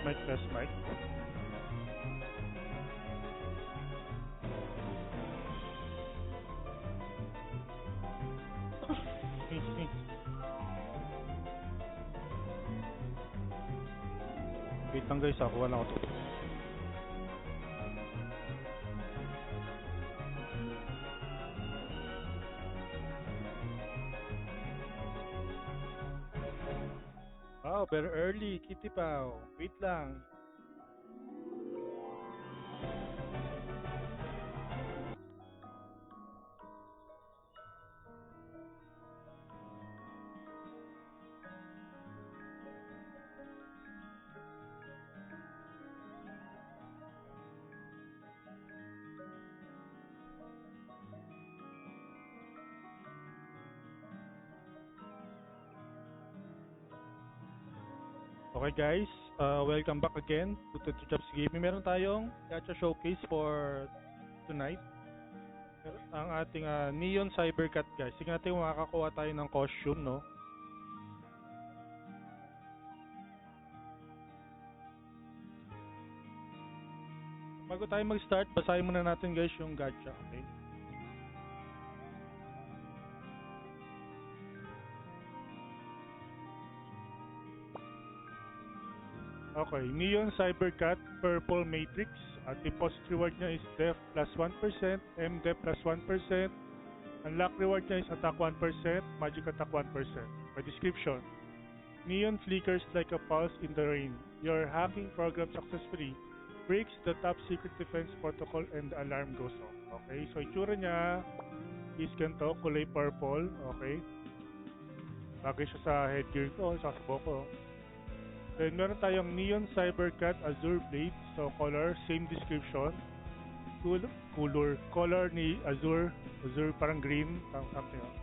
mic, test mic. Sneeze, sneeze. Wait lang guys, kuha lang ako to. Wow, very early, Kitty Pao. Wait lang. Okay guys, welcome back again to Chops Gaming. Meron tayong gacha showcase for tonight. Ang ating Neon Cybercat guys. Tingnan natin kung makakakuha tayo ng costume, no? Bago tayo mag-start, basahin muna natin guys yung gacha, okay? Okay, Neon Cybercat Purple Matrix. At deposit reward niya is Def plus 1%, MDef plus 1%. Unlock reward niya is Attack 1%, Magic Attack 1%. By description, Neon flickers like a pulse in the rain. Your hacking program successfully breaks the top secret defense protocol and the alarm goes off. Okay, so itsura niya is ganito, kulay purple. Okay, bagay siya sa headgear ko, sa subo ko. Then meron tayong Neon Cybercat Azure Blade. So color, same description. Color ni Azure parang green, something else.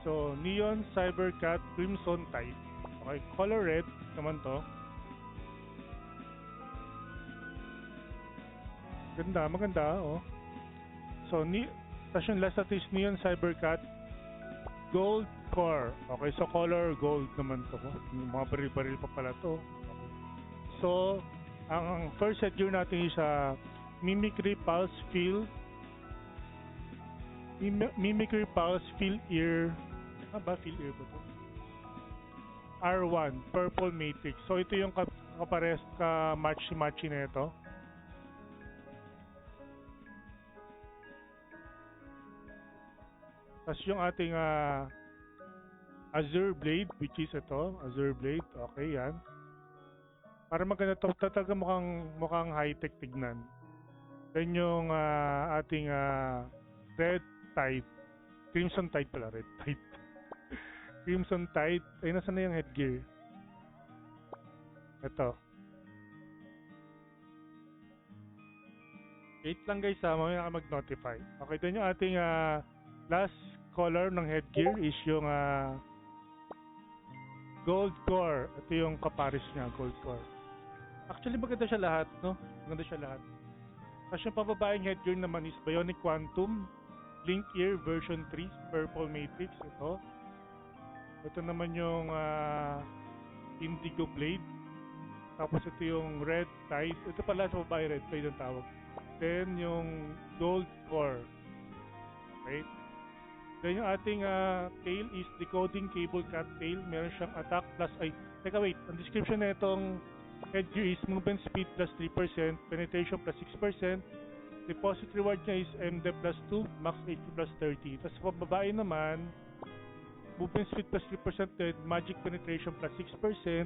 So Neon Cybercat Crimson Tide. Okay, color red naman to. Ganda, maganda, oh. So tapos yung last natin is Neon Cybercat Gold Core. Okay, so color gold naman to. Yung mga baril-baril pa pala to. Okay. So, ang first headgear natin is Mimicry Pulse Feel. Mimicry Pulse Feel Ear. Feel Ear ba to? R1, Purple Matrix. So, ito yung kapares ka-matchy-matchy na ito. Tapos yung ating Azure Blade, which is ito, Azure Blade. Okay, yan. Para maganda to, talaga mukhang high-tech tignan. Then yung ating Red Tide. Crimson Tide pala, Red Tide. Crimson Tide. Ay, nasa na yung headgear? Ito. Wait lang guys, mamaya ka mag-notify. Okay, then yung ating last color ng headgear is yung Gold Core. Ito yung kaparis niya, Gold Core. Actually, maganda siya lahat, no? Maganda siya lahat. Tapos yung pababaeng headgear naman is Bionic Quantum Link Ear version 3, Purple Matrix. Ito. Ito naman yung Indigo Blade. Tapos ito yung Red Tide. Ito pala sa babae, Red Tide ang tawag. Then yung Gold Core. Okay. Then yung ating tail is Decoding Cable Cat Tail. Meron siyang attack plus teka wait, ang description na itong headgear is movement speed plus 3%, penetration plus 6%, deposit reward niya is MD plus 2, max HP plus 30. Tapos sa babae naman, movement speed plus 3%, then magic penetration plus 6%,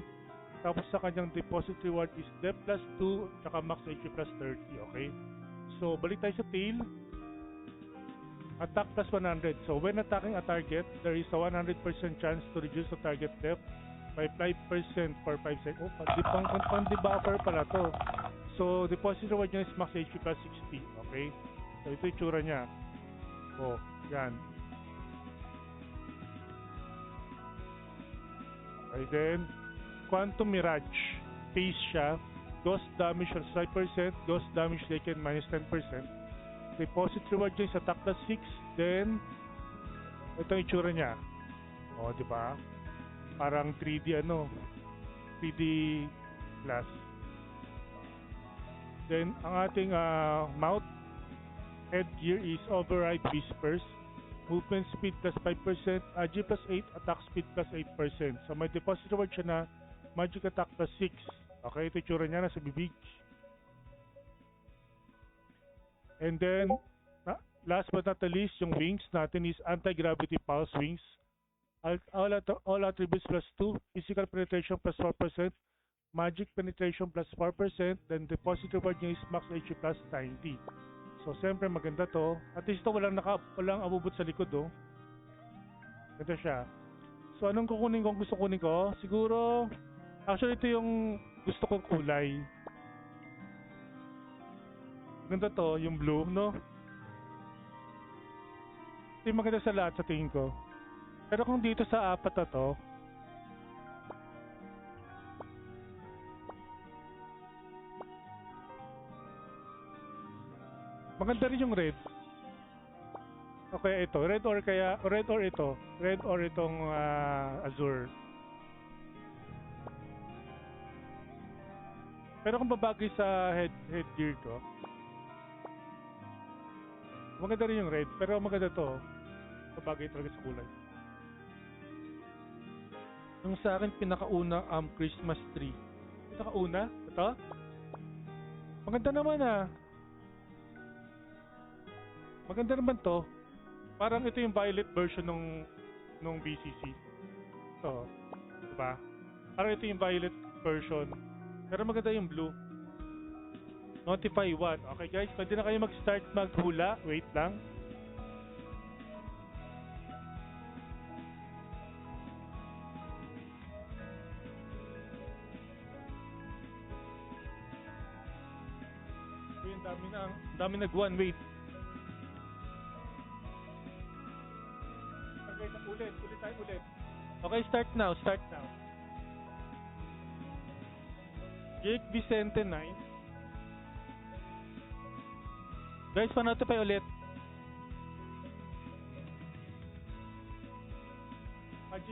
tapos sa kanyang deposit reward is depth plus 2, tsaka max HP plus 30, okay? So, balik tayo sa tail. Attack plus 100. So when attacking a target, there is a 100% chance to reduce the target depth by 5% for 5 seconds. Oh, pang-debuffer pala to. So deposit reward niya is max HP plus 60. Okay? So ito yung tsura niya. Oh, yan. Okay, then Quantum Mirage. Phase siya. Ghost damage plus 5%. Ghost damage taken minus 10%. Deposit reward niya is attack plus 6. Then, ito yung itsura niya. O, di ba? Parang 3D 3D glass. Then, ang ating mouth headgear is Override Whispers. Movement speed plus 5%, Agi plus 8, attack speed plus 8%. So may deposit reward siya na magic attack plus 6. Okay, ito yung tsura niya na sa bibig. And then, last but not the least, yung wings natin is Anti-Gravity Pulse Wings. All attributes plus 2, Physical Penetration plus 4%, Magic Penetration plus 4%, then deposit reward niya is Max HP plus 90. So, siyempre maganda to. At least ito walang abubot sa likod, oh. Ganda siya. So, anong kukunin ko? Gusto kunin ko? Siguro, actually, ito yung gusto kong kulay. Ganda to, yung blue, no? Ito yung maganda sa lahat sa tingin ko. Pero kung dito sa apat na to, maganda rin yung red. Okay, ito. Red or ito. Red or itong azure. Pero kung babagay sa headgear ko, maganda rin yung red. Pero maganda to. Babagay talaga sa kulay. Yung sa akin, pinakauna, Christmas tree. Pinakauna? Ito? Maganda naman ah. Maganda naman to. Parang ito yung violet version nung BCC. Ito. Diba? Parang ito yung violet version. Pero maganda yung blue. Notify 1. Okay guys, pwede na kayo mag-start maghula. Wait lang. Uy, ang dami nag-1. Wait. Ulit tayo ulit. Okay, start now. Jake Vicente 9. Guys, pa-notify ulit.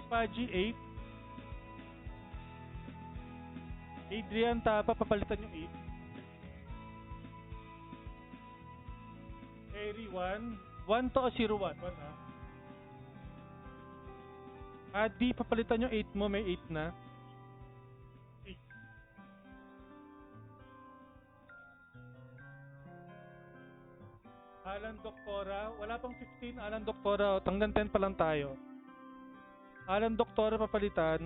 Paji 8. Adrian Tapa, papalitan yung 8. Harry 1. 1 to o 01? 1 ha? Adi, papalitan yung 8 mo, may 8 na. 6. Alan Doktora, wala pang 15 Alan Doktora, hanggang 10 pa lang tayo. Alan Doktora papalitan.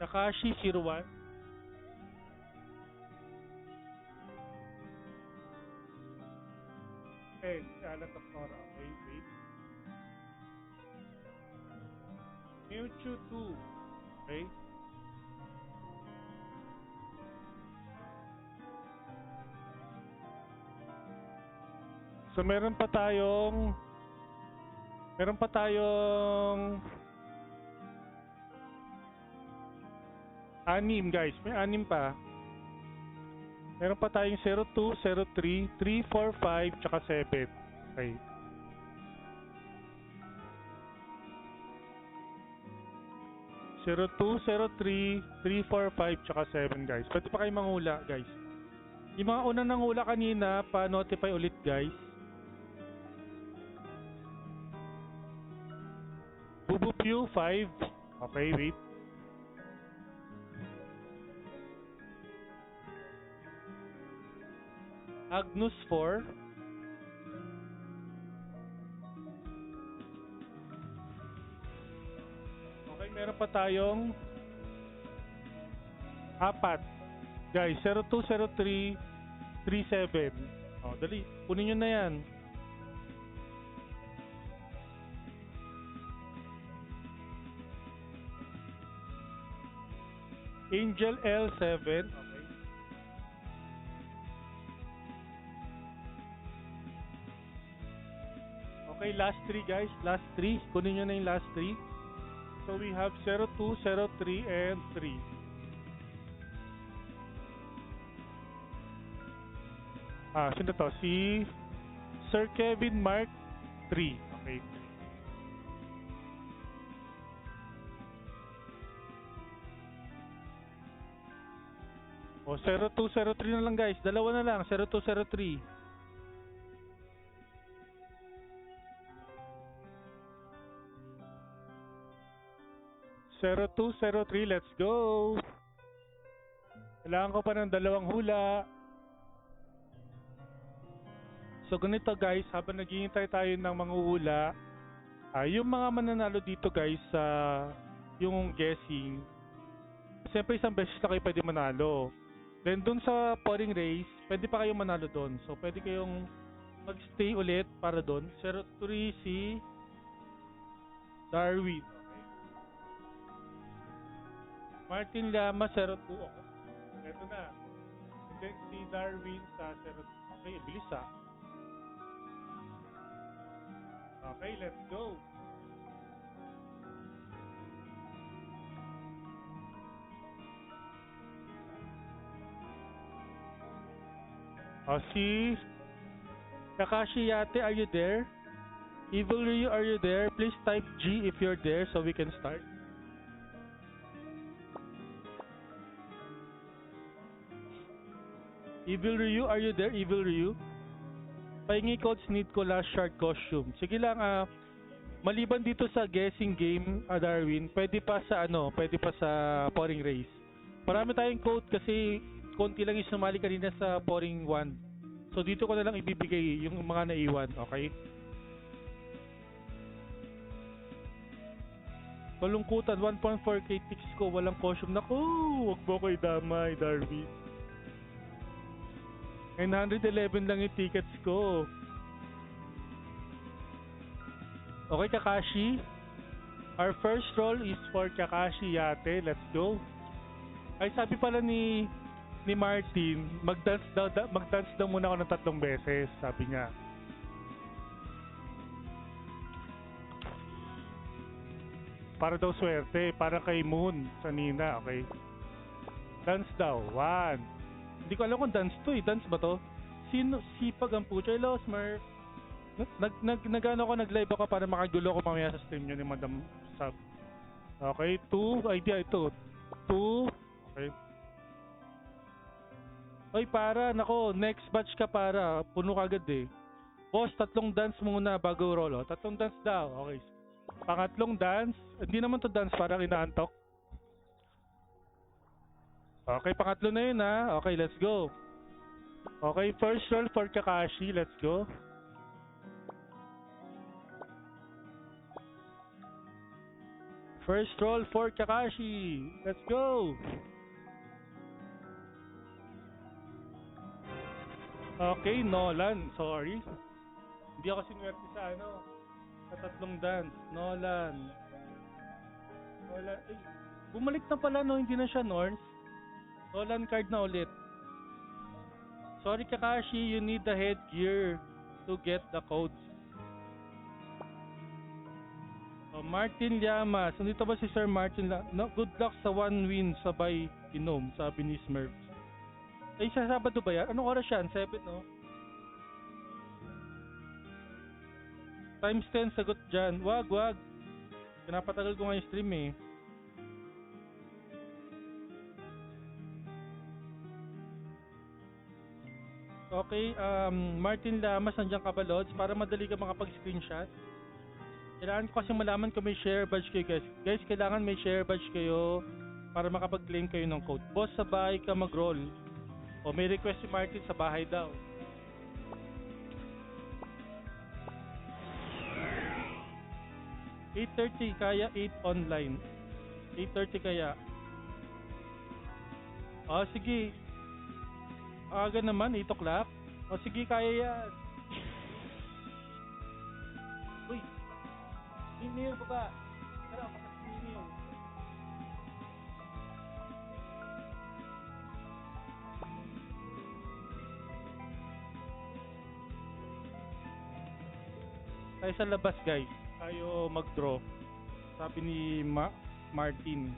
Takashi 01. Okay, Alan Doktora. Okay, wait. Mewtwo 2. Okay. So meron pa tayong anim guys, may anim pa. Meron pa tayong 02, 03, 3, 4, 5, tsaka 7. Okay. Zero 2, 03, 3, 4, 5, tsaka 7 guys. Pwede pa kayo mangula guys. Yung mga unang nangula kanina, pa-notify ulit guys. Bubupew 5. Okay, wait. Agnus 4. Okay, meron pa tayong 4. Guys, 02, 03, 37. Oh, dali. Kunin nyo na yan. Angel L7. Okay. Okay, last 3 guys. Last 3. Kunin nyo na yung last 3. So we have 02, 03, and 3. Sino to? Si Sir Kevin Mark 3. Okay. O, 0203 na lang guys. Dalawa na lang. 0203. 0203, let's go! Kailangan ko pa ng dalawang hula. So ganito guys, habang naghihintay tayo ng mga hula, yung mga mananalo dito guys sa yung guessing, siyempre isang beses na kayo pwede manalo. Then dun sa pouring race, pwede pa kayong manalo dun. So pwede kayong mag-stay ulit para dun. 03 si Darwin. Martin Llama 02. Okay. Ito na. And then si Darwin sa 02. Okay, bilis ah. Okay, let's go. Si Kakashi Yate, are you there? Evil Ryu, are you there? Please type G if you're there so we can start. Evil Ryu, are you there? Evil Ryu? Pahingi codes, need ko last shard costume. Sige lang, maliban dito sa guessing game, Darwin, pwede pa sa pouring race. Marami tayong code kasi konti lang yung sumali kanina sa pouring 1. So dito ko na lang ibibigay yung mga naiwan, okay? Kalungkutan, 1.4k ticks ko, walang costume. Naku, wag mo ko idamay, Darwin. 911 lang yung tickets ko. Okay, Kakashi. Our first roll is for Kakashi Yate. Let's go. Ay, sabi pala ni Martin, mag-dance daw muna ako ng 3 beses, sabi niya. Para daw swerte, para kay Moon sa Nina, okay? Dance daw. 1. Hindi ko alam kung dance to eh. Dance ba to? Sipag ang pucha. Hello, Smurf. Nag-live ako para makagulo ko mamaya sa stream nyo ni Madam Sub. Okay, 2. Idea ito. 2. Okay. Oy, para. Nako, next batch ka para. Puno ka agad eh. Boss, 3 dance muna bago rolo. 3 dance daw. Okay. Pangatlong dance. Hindi naman to dance, parang inaantok. Okay, pangatlo na yun ha. Okay, let's go. Okay, first roll for Kakashi. Let's go. First roll for Kakashi. Let's go. Okay, Nolan. Sorry. Hindi ako sinwerte sa sa 3 dance. Nolan. Eh, bumalik na pala no. Hindi na siya North. Nolan card na ulit. Sorry Kakashi, you need the headgear to get the codes. Martin Llamas. Nandito ba si Sir Martin Llamas? No, good luck sa 1 win sabay inom, sabi ni Smurf. Ay, sa Sabado ba yan? Anong oras yan? 7, no? Times 10, sagot dyan. Wag. Pinapatagal ko nga yung stream eh. Okay, Martin Llamas, nandiyan ka ba, Lods? Para madali ka makapag-screenshot. Kailangan ko kasi malaman kung may share badge kayo, guys. Guys, kailangan may share badge kayo para makapag-claim kayo ng code. Boss, sa bahay ka mag-roll. O may request si Martin sa bahay daw. $8.30 kaya, 8 online. 8.30 kaya. Sige. Aga naman, 8 o'clock. Sige, kaya yan. Uy! Email ko ba? Tara, email. Tayo sa labas, guys. Tayo mag-draw. Sabi ni Martin.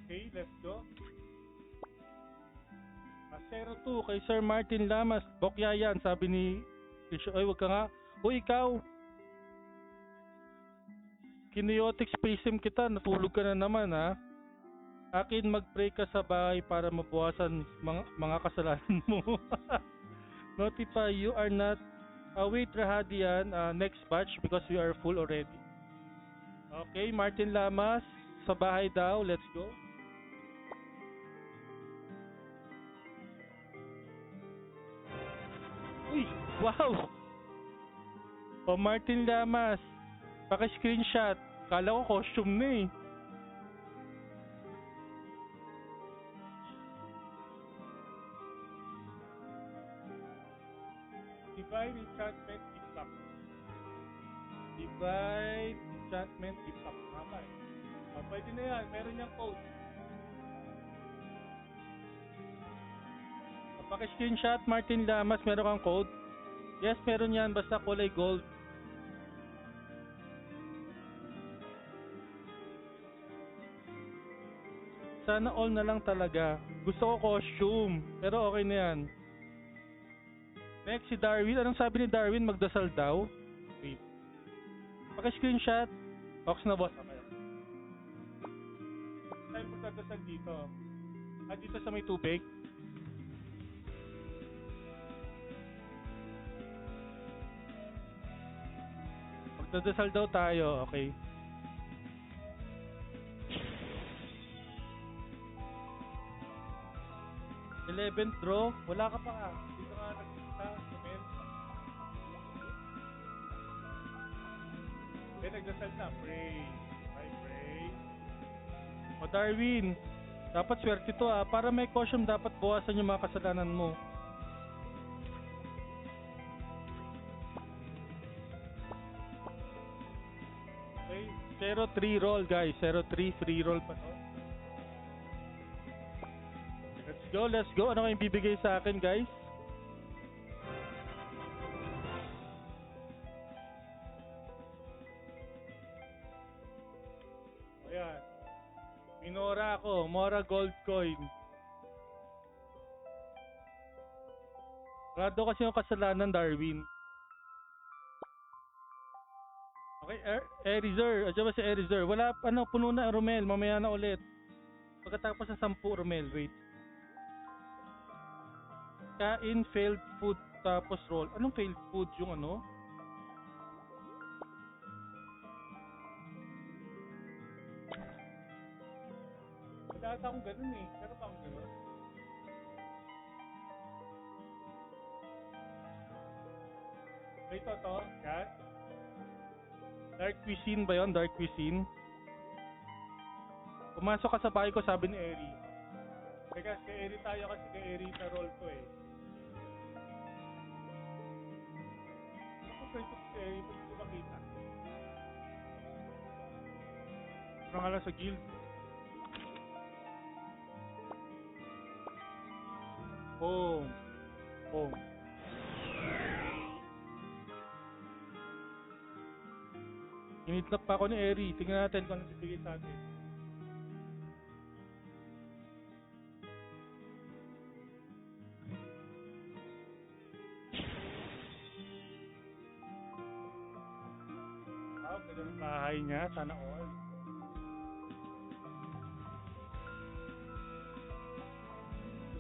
Okay, let's go. 02 kay Sir Martin Llamas. Bokya yan, sabi ni screenshot. Ay, wag ka nga. Uy, ikaw. Kineotic spasm kita. Natulog ka na naman, ha? Akin, mag-pray ka sa bahay para mabawasan mga kasalanan mo. Notify you are not... wait, Rahadian. Next batch because we are full already. Okay, Martin Lamas. Sa bahay daw. Let's go. Uy, wow! O Martin Lamas, paki-screenshot. Kala ko costume na eh. Divine Enchantment Impact. Divine Enchantment Impact. Tama eh. Pwede na yan. Meron niyang code. Paki-screenshot Martin Lamas, meron kang code? Yes, meron yan. Basta kulay gold. Sana all na lang talaga. Gusto ko costume. Pero okay na yan. Next, si Darwin. Anong sabi ni Darwin? Magdasal daw? Wait. Paki-screenshot. Box na boss. Okay. Tayo magdadasal dito. Dito sa may tubig. Magdadasal daw tayo. Okay. Eleventh draw. Wala ka pa. Dito nga nagkita. Nagdasal na. Pray. Ay, pray. O Darwin, dapat swerte to para may caution dapat bawasan yung mga kasalanan mo. Okay, 0-3 roll guys, 0-3 free roll pa to. Let's go. Ano kayong bibigay sa akin guys? Ayan. Minora ako. Mora gold coin. Rado kasi yung kasalanan, Darwin. Okay, Erizer. Adyan ba si Erizer? Wala, puno na, Romel. Mamaya na ulit. Pagkatapos sa 10, Romel. Wait. Kain, failed food, tapos roll. Anong failed food yung ano? Wala ata akong ganun eh. Pero pa akong ganun. Ito to, yan. Dark cuisine ba yun? Dark cuisine. Pumasok ka sa bahay ko, sabi ni Eri. Teka, kay Eri tayo kasi kay Eri sa roll ko eh. Ako pwede si Eri, pwede ko makita. Parang nga lang sa guild. Boom. Boom. Initnap pa ako ni Eri. Tingnan natin kung ano sibigay sa atin. Ganda ng bahay niya. Sana all.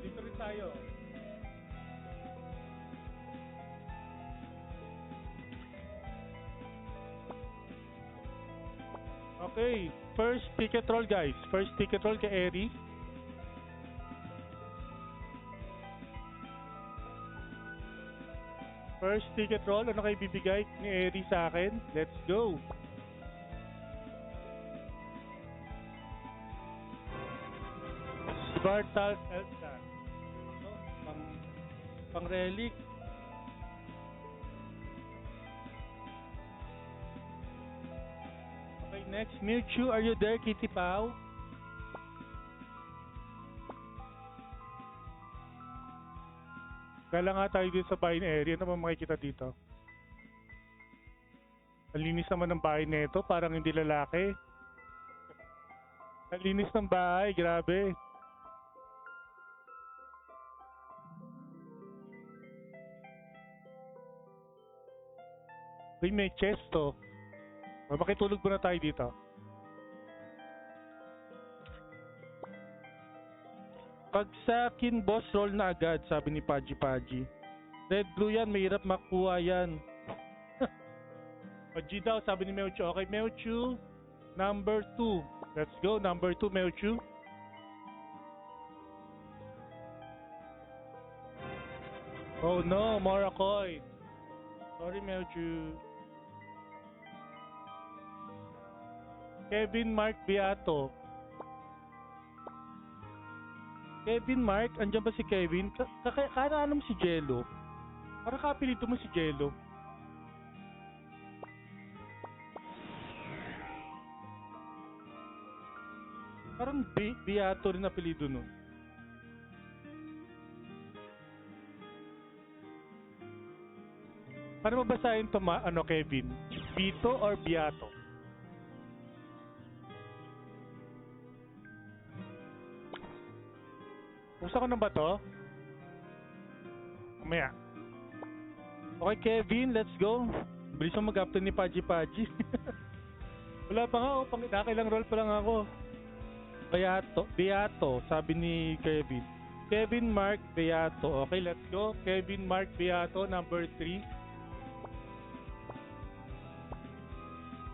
Dito rin tayo. Okay, first ticket roll guys. First ticket roll kay Eri. First ticket roll, ano kayo bibigay ni Eri sa akin? Let's go. Bartal Elsa. Pang relic. Okay, next. Mewtwo, are you there, Kitty Pau? Kala nga tayo dito sa bahay ni Eri. Ano ba makikita dito? Ang linis naman ng bahay nito. Parang hindi lalaki. Ang linis ng bahay. Grabe. Uy, may chest to. Makitulog muna tayo dito. Pag sa akin, boss, roll na agad, sabi ni Paji Paji. Red blue yan, mahirap makuha yan. O G daw, sabi ni Mewchu. Okay, Mewchu, number 2. Let's go, number 2, Mewchu. Oh no, more coin. Sorry, Mewchu. Kevin Mark Beato. Kevin Mark, andyan ba si Kevin? Kakaano mo si Jello? Para kapilito mo si Jello. Parang Beato rin apelido nun. Paano mabasahin to Kevin? Bito or Beato? Buksan ko na ba to? Mamaya. Okay, Kevin, let's go. Bilis mo mag-upton ni Paji Paji. Wala pa nga, nakailang roll pa lang ako. Beato, sabi ni Kevin. Kevin Mark Beato. Okay, let's go. Kevin Mark Beato, number 3.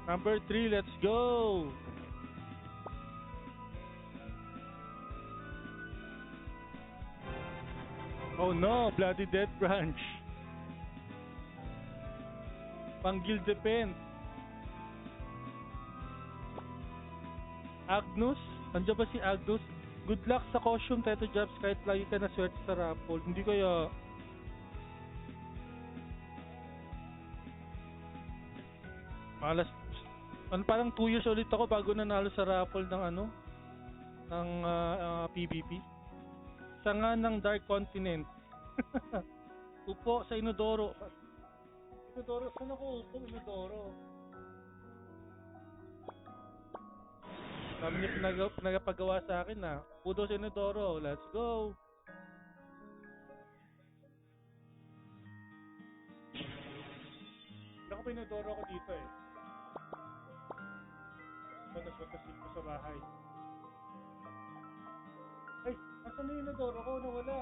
Number 3, let's go. Oh no, Bloody Death Branch. Panggil Defense. Agnus? Andiyan ba si Agnus? Good luck sa costume, Teto Jobs, kahit lagi ka na swerte sa raffle. Hindi kaya... Malas... Parang 2 years ulit ako bago nanalo sa raffle ng ng PvP. Sanga ng Dark Continent. Upo sa Inodoro. Inodoro, saan ako upo? Inodoro. Sabi niya pinagpagawa sa akin na. Upo sa Inodoro. Let's go. Wala ko Inodoro ako dito eh. Naswatasin ko sa bahay. Ay, nasa na yung Inodoro ko? Nawala.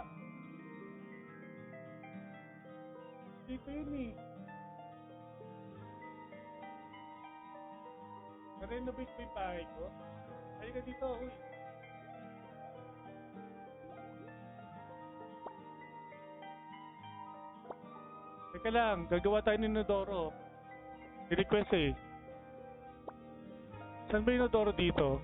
Dito yun eh. Na-renovate ko yung bahay ko. Ay ka dito, huy. Teka lang, gagawa tayo ng Inodoro. I-request eh. Saan ba yung Inodoro dito?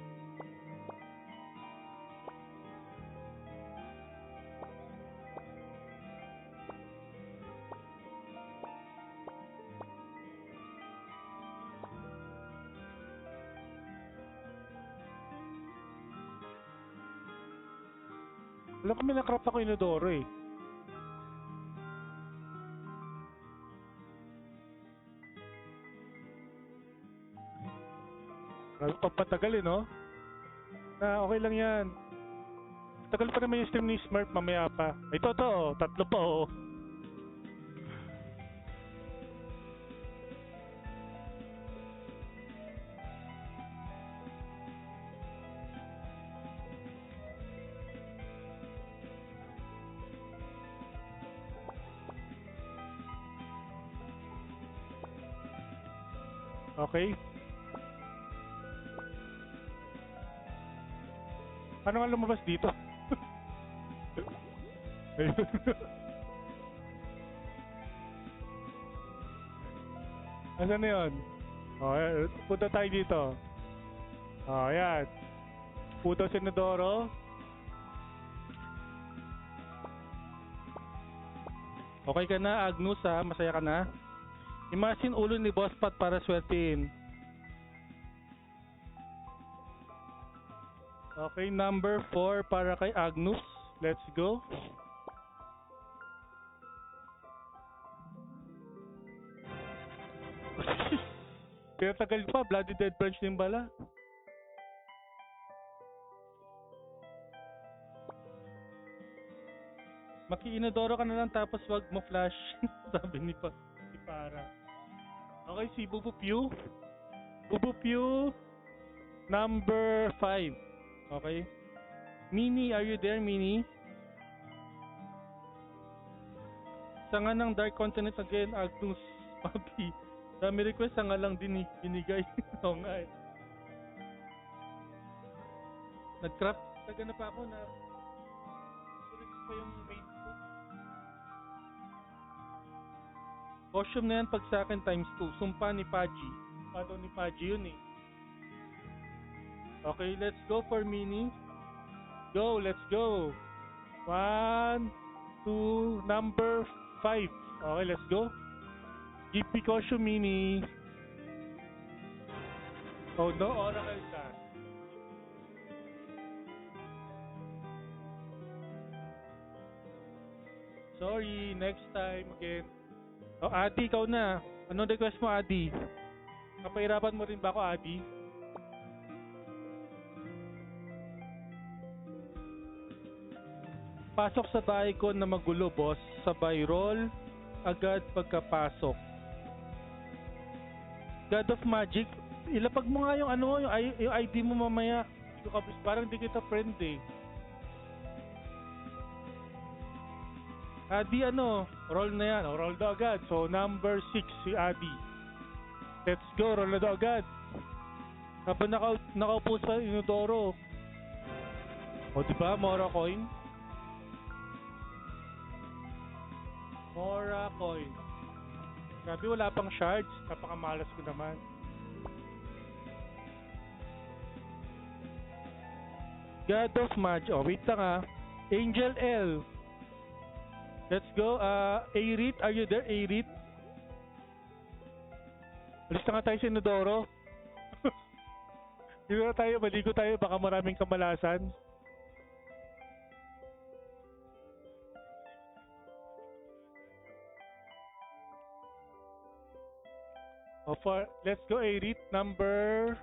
Alam ko may nakrap ako Inodoro eh. Pagpatagal eh, no? Okay lang yan. Tagal pa naman yung stream ni Smurf, mamaya pa. Ito, tatlo pa oh. Okay. Paano nga lumabas dito? Asan na yun? Punta tayo dito. Ayan. Puto Senadoro. Okay ka na, Agnus ha? Masaya ka na? Imagine ulo ni Boss Pat para swertiin. Okay, number 4 para kay Agnus. Let's go. Kaya tagal pa, Bloody Dead Branch din bala. Maki-Inodoro ka na lang tapos wag mo flash. Sabi ni Para. Okay, si Bubu Pew. Bubu Pew, number 5. Okay. Mini, are you there, Mini? Sanga ng Dark Continent again, Agnus, Papi. Dami request, sanga lang din binigay. Oo nga eh. Nag-craft, nagana pa ako na ulit pa yung maid ko. Costume na yan pag sa akin times 2. Sumpa ni Paji. Sumpa daw ni Paji yun eh. Okay, let's go for Mini. Go, let's go. 1, 2, number 5. Okay, let's go. GP costume Mini. Oh no, Oracle ka. Sorry, next time again. Oh, Adi, ikaw na. Anong request mo, Adi? Kapahirapan mo rin ba ako, Adi? Pasok sa bahay ko na magulo, boss. Sabay roll agad pagkapasok. God of Magic, ilapag mo nga yung ano, yung ID mo mamaya. Parang di kita friend eh. Adi ano, roll na yan. O, roll daw agad. So, number 6 si Adi. Let's go, roll na daw agad. Habang nakaupo sa Inodoro. O, diba, Mora coin? Mora coin. Grabe, wala pang shards. Napakamalas ko naman. God of Magic. Oh, wait lang ah. Angel L. Let's go. Arit, are you there, Arit? Alis na nga tayo sa Inodoro. Dito na tayo, maligo tayo. Baka maraming kamalasan. Let's go, Arit. Number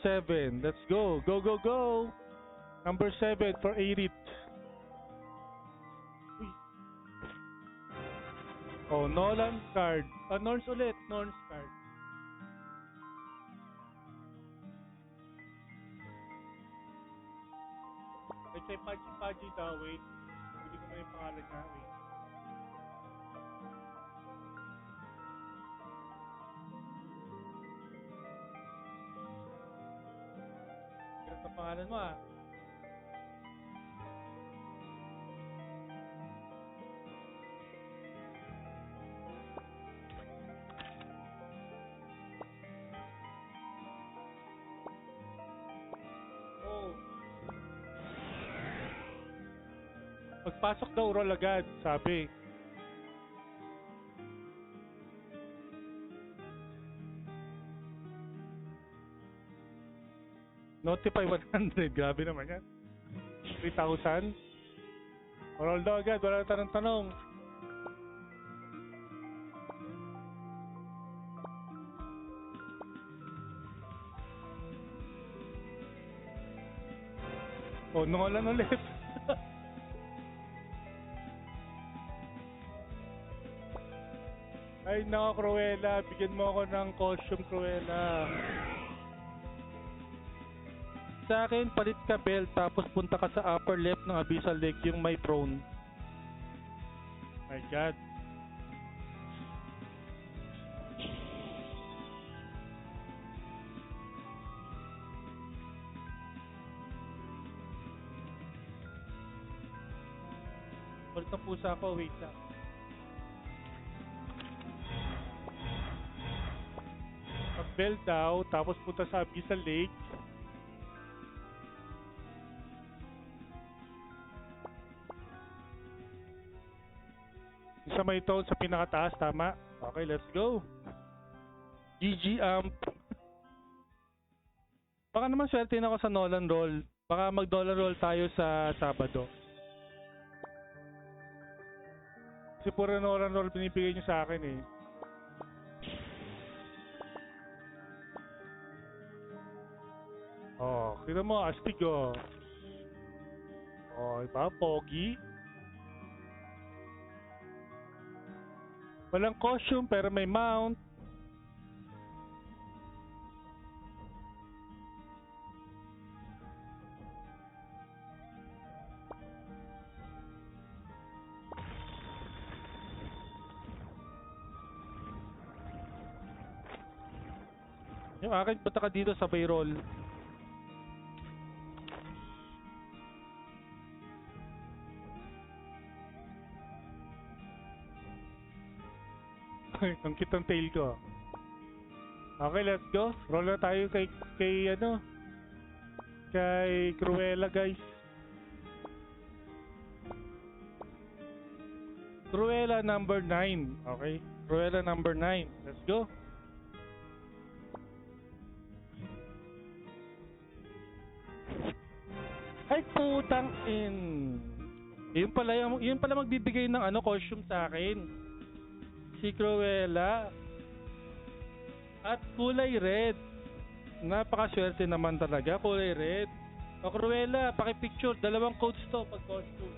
7. Let's go. Go, go, go. Number 7 for Arit. Oh, Nolan card. Norns ulit. Norns card. Wait, say Paji daw. Wait. Hindi ko na yung pangalan niya. Wait. Hirap na pangalan mo ah. Pagpasok daw, roll agad, sabi. Notify 100, grabe naman yan. 3,000. Roll daw agad, wala na tanong-tanong. Oh, Nolan ulit. Ay, nako, Cruella. Bigyan mo ako ng costume, Cruella. Sa akin, palit ka belt, tapos punta ka sa upper left ng Abyssal Lake, yung may prone. My God. Palit ng pusa ako, wait lang. Bell daw, tapos punta sa Abyssal Lake. Isa may tone sa pinakataas, tama? Okay, let's go. GG Amp. Baka naman swerte na ako sa Nolan Roll. Baka mag-Nolan Roll tayo sa Sabado. Kasi puro Nolan Roll binibigay nyo sa akin eh. Oh, kita mo, astig oh. Oh, iba, pogi. Walang costume pero may mount. Yung akin, punta ka dito sa payroll. Ang cute ng tail ko. Okay, let's go. Roll na tayo kay ano, kay Cruella, guys. Cruella number 9. Okay? Cruella number 9. Let's go. Ay, putang in. Yun pala magbibigay ng ano, costume sa akin. Si Cruella. At kulay red. Napakaswerte naman talaga, kulay red. O Cruella, paki-picture. 2 coats to pag costume.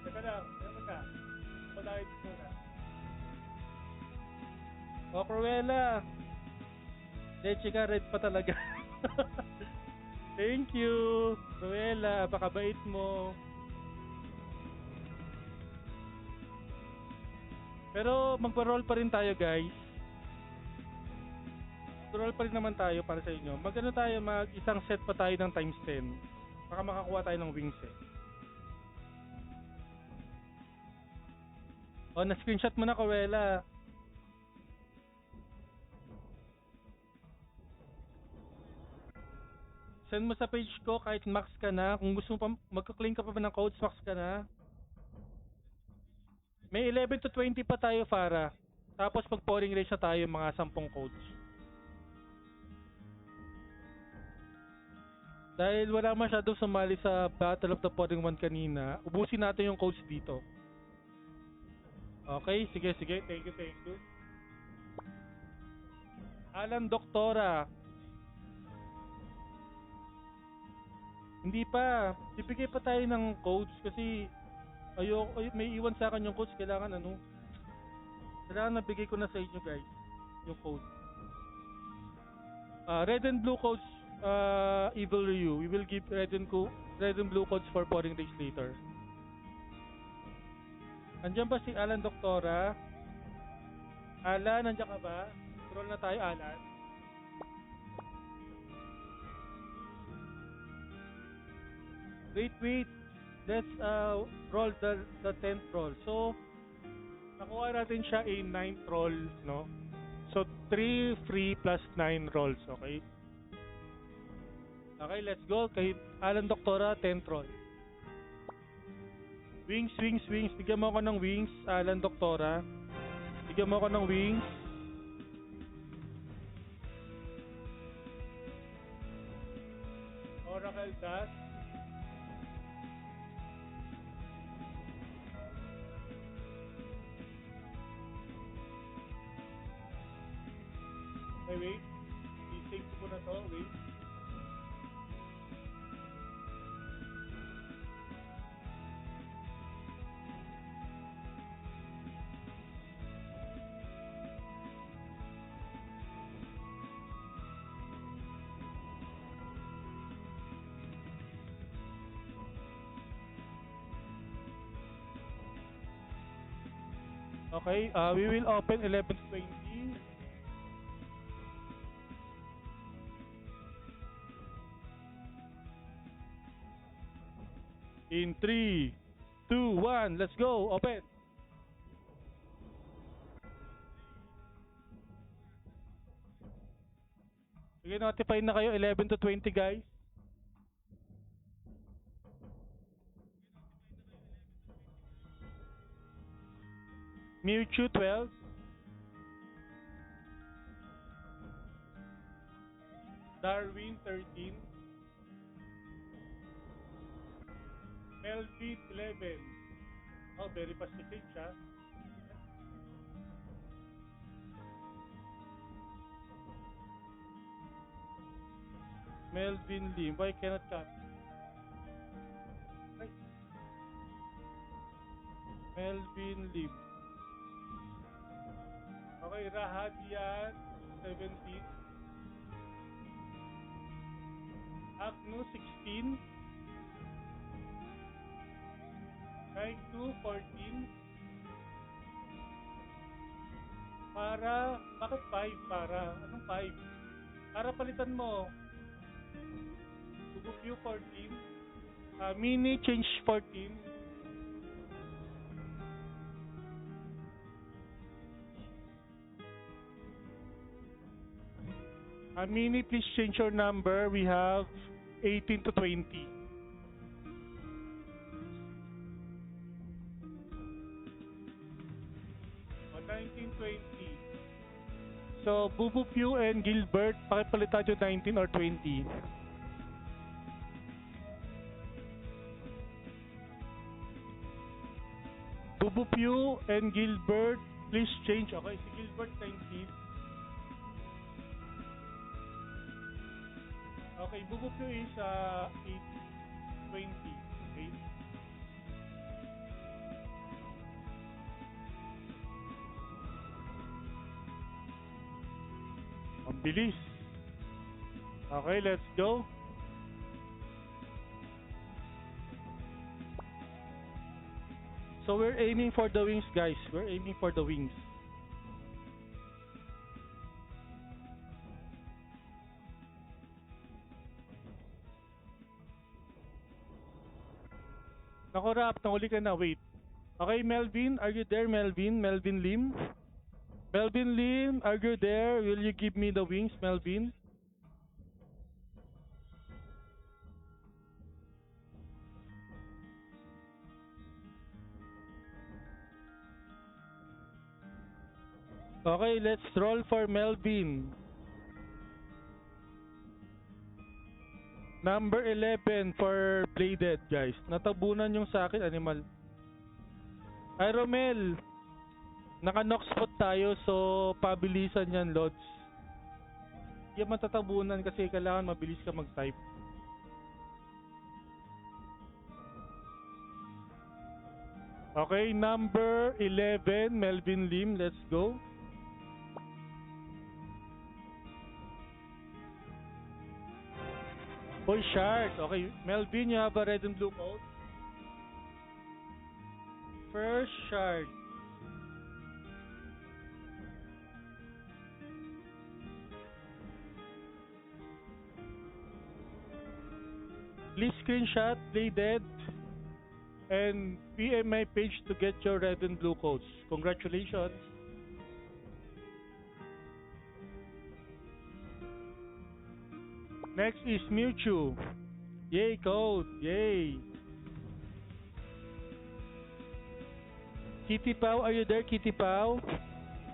Teka lang, meron ka. Palahit muna. O Cruella. Leche ka, red pa talaga. Thank you, Cruella. Pakabait mo. Pero magpa-roll pa rin tayo, guys. Roll pa rin naman tayo para sa inyo. Magano tayo, isang set pa tayo ng times 10. Baka makakuha tayo ng wings eh. O, na-screenshot mo na, Cruella. Send mo sa page ko kahit max ka na. Kung gusto mo pa, magka-claim ka pa ba ng codes, max ka na. May 11 to 20 pa tayo, Farah. Tapos pag polling race na tayo, mga 10 codes. Dahil wala masyadong sumali sa Battle of the Podring 1 kanina, ubusin natin yung codes dito. Okay, sige. Thank you. Alan Doktora. Hindi pa. Bibigay pa tayo ng codes kasi may iwan sa akin yung codes. Kailangan nabigay ko na sa inyo, guys, yung code. Red and blue codes, Evil Ryu. We will give red and blue codes for pouring days later. Andiyan ba si Alan Doktora? Alan, nandiyan ka ba? Roll na tayo, Alan. Wait. Let's roll the 10th roll. So, nakuha natin siya in 9th roll, no? So, 3 free plus 9 rolls, okay? Okay, let's go. Kay Alan Doktora, 10th roll. Wings. Bigyan mo ako ng wings, Alan Doktora. Bigyan mo ako ng wings. Oracle Dust. Wait. I-save ko na to. Wait. Okay, we will open 11 to 20. In 3, 2, 1, let's go. Open. Sige, notify na kayo. 11 to 20, guys. Mewtwo 12. Darwin 13. Melvin 11. Oh, very pacific siya. Melvin Lim. Why cannot copy? Ay, Melvin Lim. Okay, Rahadian 17. Agno 16. Kaiku 14. Para, bakit 5 para? Anong 5? Para palitan mo. Tugupyo 14. Mini change 14. Mini, please change your number. We have 18 to 20. 1920. So, Bubu Pew and Gilbert, pakipalitan yung 19 or 20. Bubu Pew and Gilbert, please change. Okay, si Gilbert 19. Okay, Bubu Pew is 820. Okay. Ang bilis. Okay, let's go. So we're aiming for the wings, guys. We're aiming for the wings. Nako, Rap, nahuli ka na. Wait. Okay, Melvin, are you there, Melvin? Melvin Lim? Melvin Lim, are you there? Will you give me the wings, Melvin? Okay, let's roll for Melvin. Number 11 for Bladed, guys. Natabunan yung sa akin, animal. Ay, Romel. Naka-knock spot tayo, so pabilisan yan, Lods. Hindi matatabunan kasi kailangan mabilis ka mag-type. Okay, number 11, Melvin Lim. Let's go. Boy Shard. Okay, Melvin, you have a red and blue code. First shard. Please screenshot, Bladed, and PM my page to get your red and blue codes. Congratulations. Next is Mewtwo. Yay, code. Yay. Kitty Pau, are you there, Kitty Pau?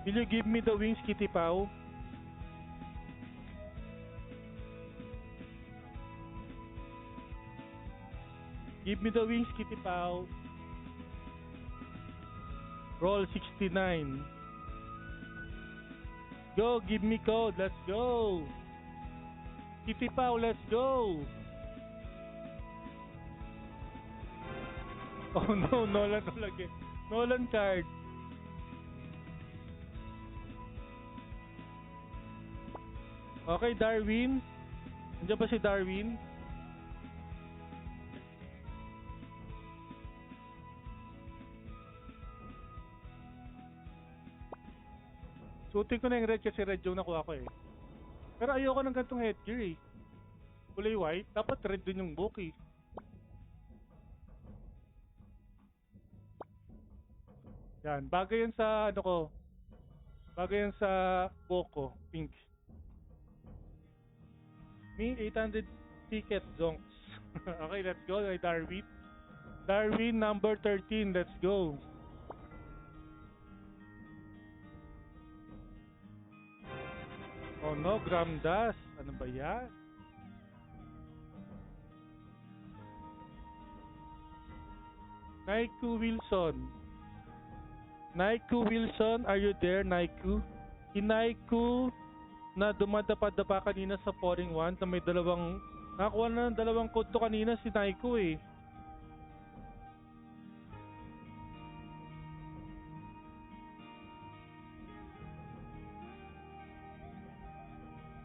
Will you give me the wings, Kitty Pau? Give me the wings, Kitty Pau. Roll 69. Go, give me code. Let's go. Kitty Pau, let's go. Oh no, Nolan lagi. Nolan card. Okay, Darwin. Nandiyan ba si Darwin? Suotin ko na yung red kasi red yung nakuha ko eh. Pero ayoko ng gantong headgear eh. Kulay white, dapat red din yung book eh. Yan, bagay yan sa ano ko. Bagay yan sa book ko, pink. Me, 800 ticket zonks. Okay, let's go, Darwin. Darwin, number 13, let's go. Oh no, Gramdas. Ano ba yan? Naiku Wilson. Naiku Wilson, are you there, Naiku? Inaiku na dumadapa-dapa kanina sa pouring one na may dalawang... Nakakuha na ng dalawang code to kanina si Naiko eh.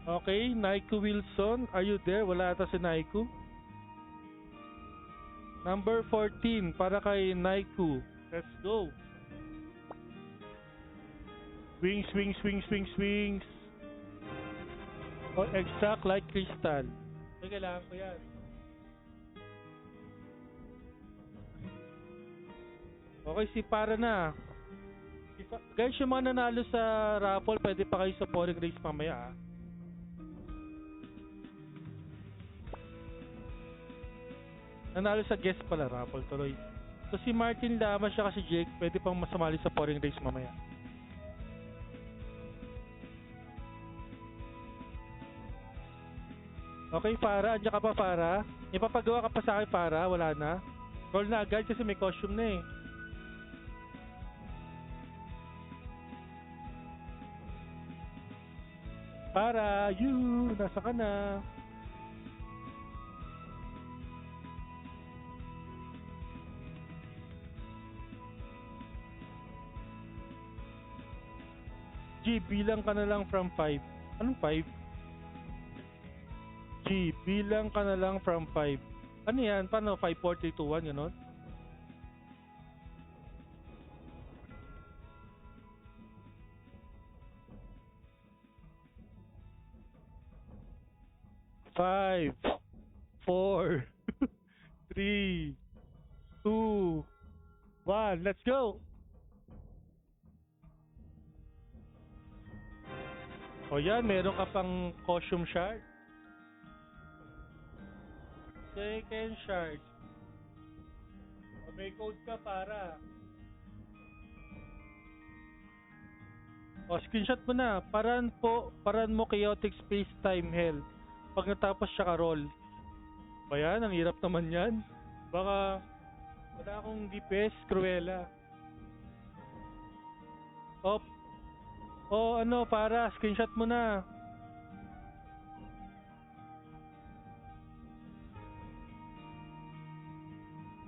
Okay, Naiko Wilson, are you there? Wala ata si Naiko. Number 14 para kay Naiko. Let's go. Wings, wings, wings, wings, wings. Or exact like crystal. Kailangan ko yan. Okay, si para na. Guys, yung mga nanalo sa raffle, pwede pa kayo sa pouring race mamaya. Nanalo sa guest pala, raffle tuloy. So si Martin Lama siya kasi Jake, pwede pang masamali sa pouring race mamaya. Okay, Farah, andyan ka pa, Farah? Ipapagawa ka pa sa akin, Farah? Wala na? Roll na agad kasi may costume na eh. Farah, you! Nasa ka na? G, bilang ka na lang from 5. Anong 5? G, bilang ka na lang from 5. Ano yan? Paano? 5, 4, 3, 2, 1, gano'n? Five, 4, 3, 2, 1. Let's go! O yan, meron ka pang costume shard. Second shard. O may code ka para. O screenshot mo na. Paran mo chaotic space time hell. Pag natapos siya ka-roll. Ba yan? Ang hirap naman yan. Baka wala akong DPS, Cruella. Ano, para screenshot mo na.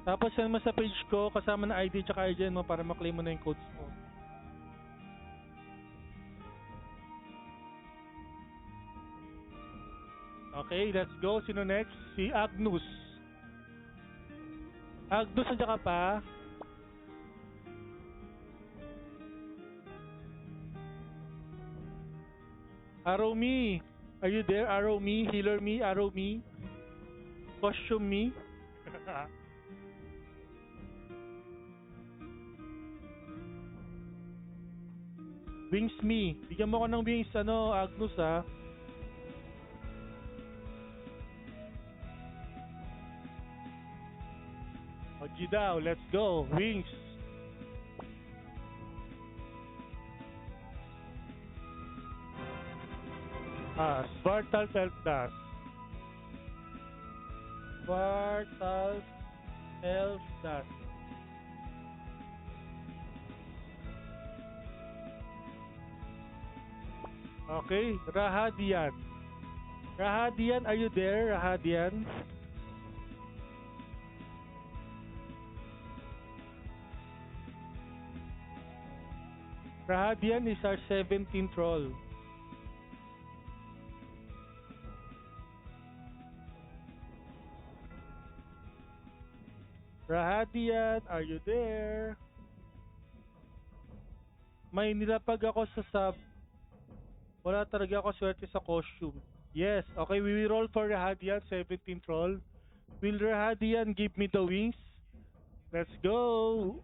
Tapos send mo sa page ko kasama na ID tsaka IGN mo para maklaim mo na yung codes mo. Okay, let's go. Sino next? Si Agnus. Agnus, nandiyan ka pa? Arrow me. Are you there? Arrow me. Healer me. Arrow me. Costume me. Wings me. Bigyan mo ko ng wings, Agnus, ha? O, G daw. Let's go. Wings. Spartal Self Dust. Spartal Self Dust. Okay, Rahadian. Rahadian, are you there, Rahadian? Rahadian is our 17th roll. Rahadian, are you there? May nilapag ako sa sub. Wala talaga ako swerte sa costume. Yes, okay, we will roll for Rahadian, 17th roll. Will Rahadian give me the wings? Let's go!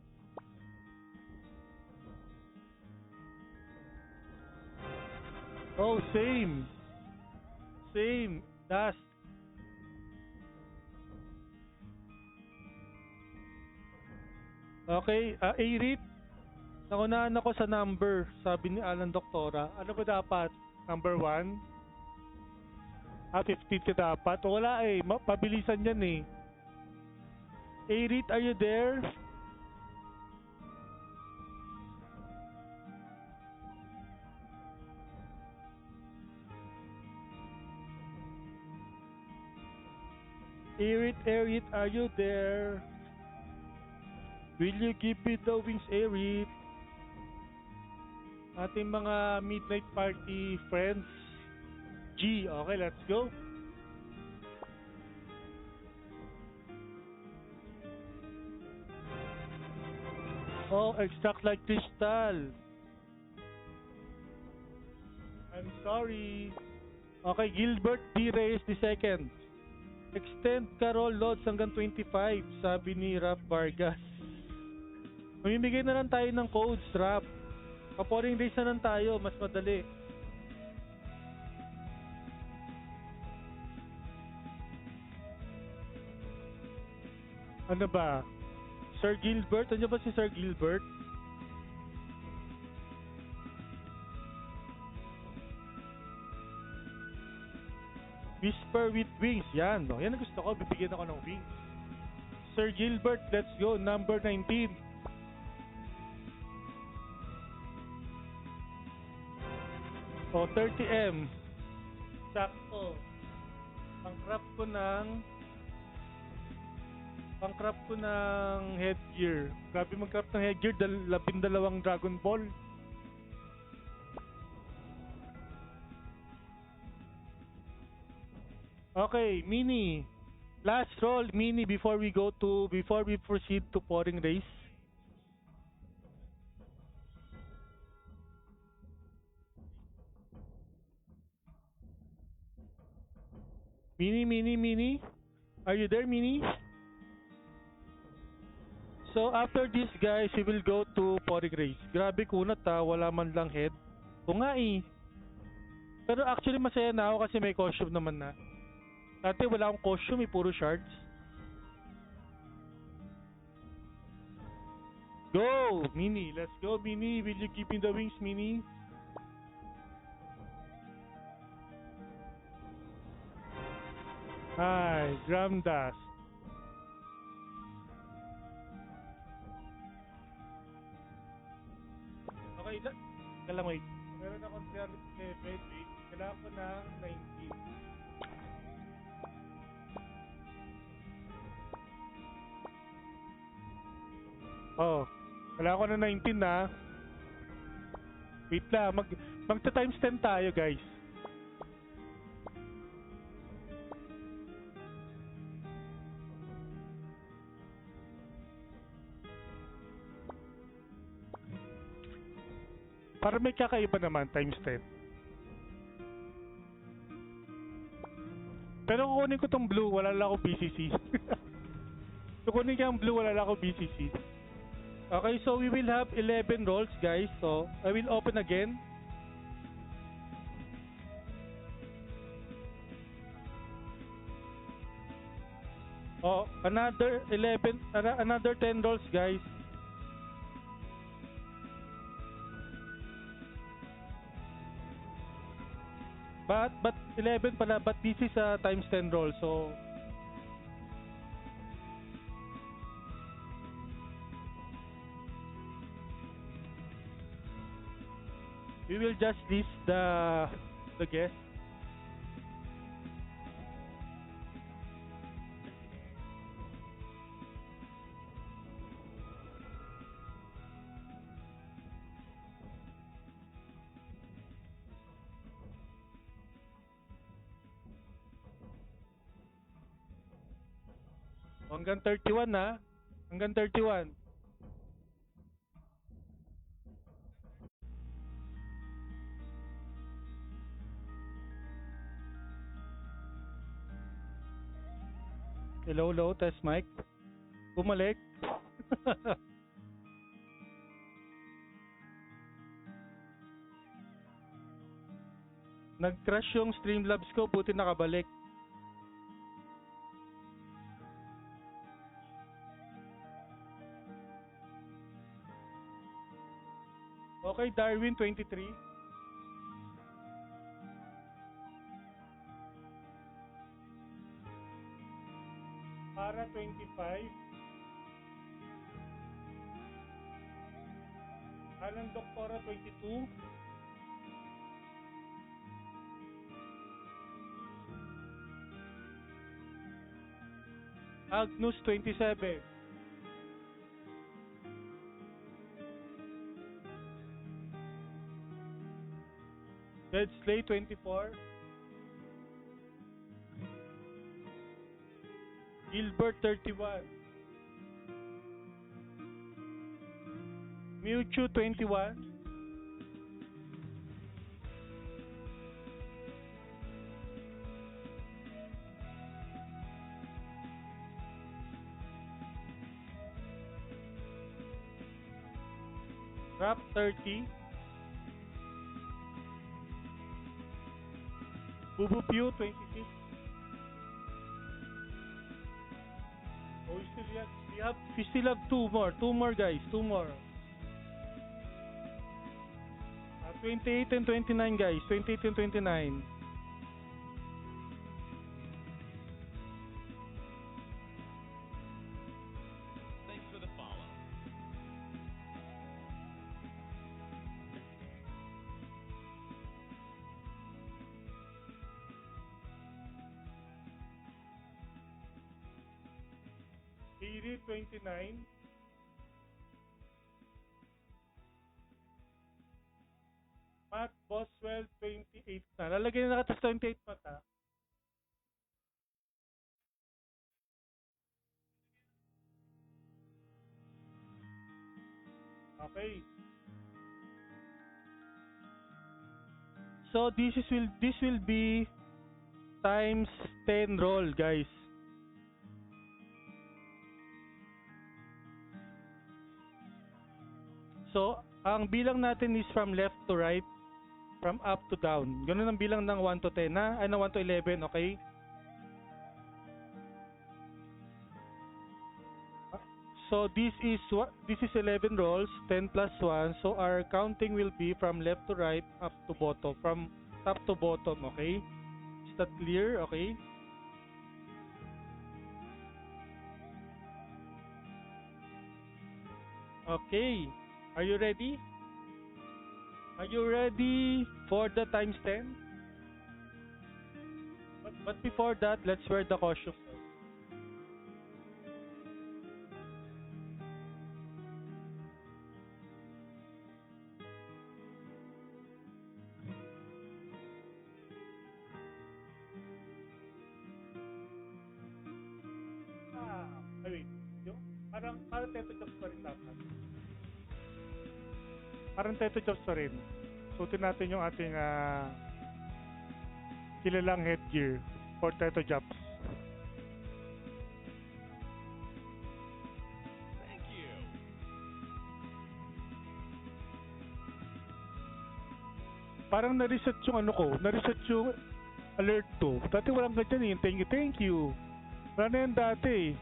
Oh, same! Same! Dust! Okay, Arit. Nakunahan ako sa number, sabi ni Alan Doktora. Ano ba dapat? Number 1? 50 ka dapat? Wala eh, pabilisan yan eh. Arit, are you there? Erit, are you there? Will you give me the wings, Erit? Ating mga midnight party friends. G, okay, let's go. Oh, extract like crystal. I'm sorry. Okay, Gilbert D. Reyes II. Extend Carol Lods hanggang 25, sabi ni Rap Vargas. Mamimigay na lang tayo ng codes, Rap. Kaporing days na lang tayo, mas madali. Ano ba? Sir Gilbert? Ano ba si Sir Gilbert? Whisper with wings. Yan. No? Yan ang gusto ko. Bibigyan ako ng wings. Sir Gilbert, let's go. Number 19. O, 30M. Sakto. Pang-craft ko ng headgear. Grabe mag-craft ng headgear. 12 Dragon Ball. Okay, Mini. Last roll, Mini, before we proceed to pouring race. Mini. Are you there, Mini? So after this, guys, we will go to pouring race. Grabe kunat wala man lang head. O nga eh. Pero actually masaya na ako kasi may costume naman na. Dati wala akong costume, puro shards. Go, Mini. Let's go, Mini. Will you give me the wings, Mini? Hi, Gram Dust. Okay, lang wait. Meron akong 311, wait. Kailangan ko ng 19. Oh, kailangan ko ng 19 na. Wait lang, magta times 10 tayo, guys. Para may kakaiba naman, times 10. Pero kukunin ko tong blue, wala lang ako BCC. Kukunin ko yung blue, wala lang ako BCC. Okay, so we will have 11 rolls, guys. So, I will open again. Oh, another 10 rolls, guys. But 11 pala, but this is times 10 roll, so we will just list the guest. Hanggang 31 na. Hanggang 31. Hello, test mic. Bumalik. Nag-crash yung Streamlabs ko, buti nakabalik. Okay, Darwin 23. Para 25. Alan Doktora 22. Agnus 27. Dead Slay 24. Gilbert 31. Mewtwo 21. Rap 30. Bubupew 26. Oh, we still have two more guys, two more. 28 and 29 guys, 28 and 29. Thanks for the follow. Erie 29. Matt Boswell 28 na. Lalagay na nakatas 28 mata. Okay. So this will be times 10 roll, guys. So ang bilang natin is from left to right, from up to down. Ganun ang bilang ng 1 to 10 na, ay ng 1 to 11, okay? So this is 11 rolls, 10 plus 1. So our counting will be from left to right, up to bottom, from top to bottom, okay? Is that clear? Okay? Okay. Are you ready? Are you ready for the times 10? But before that, let's wear the costume. Wait. Yung, parang teto chops pa rin dapat. Parang teto chops pa rin. Suotin natin yung ating kilalang headgear for teto chops. Thank you. Parang na-reset yung na-reset yung alert to. Dati walang ganyan eh. Thank you. Wala na yan dati eh.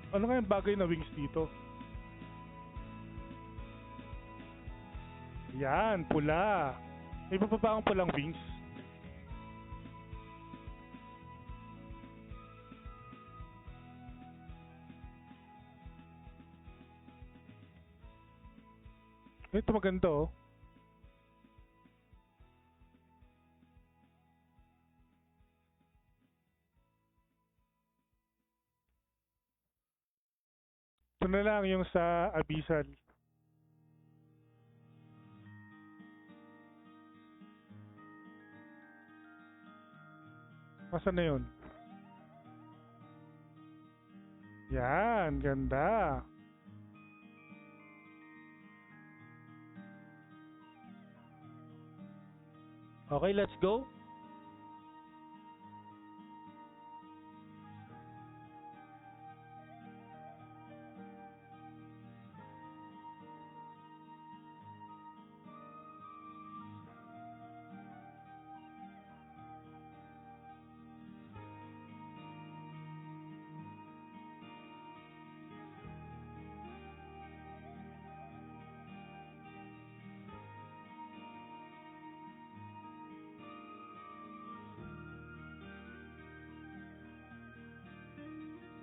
Ano nga yung bagay na wings dito? Yan, pula. May iba pa ba ang pulang wings? Ito maganda oh. Ito na lang yung sa Abyssal. Masa na yun? Yan, ganda. Okay, let's go.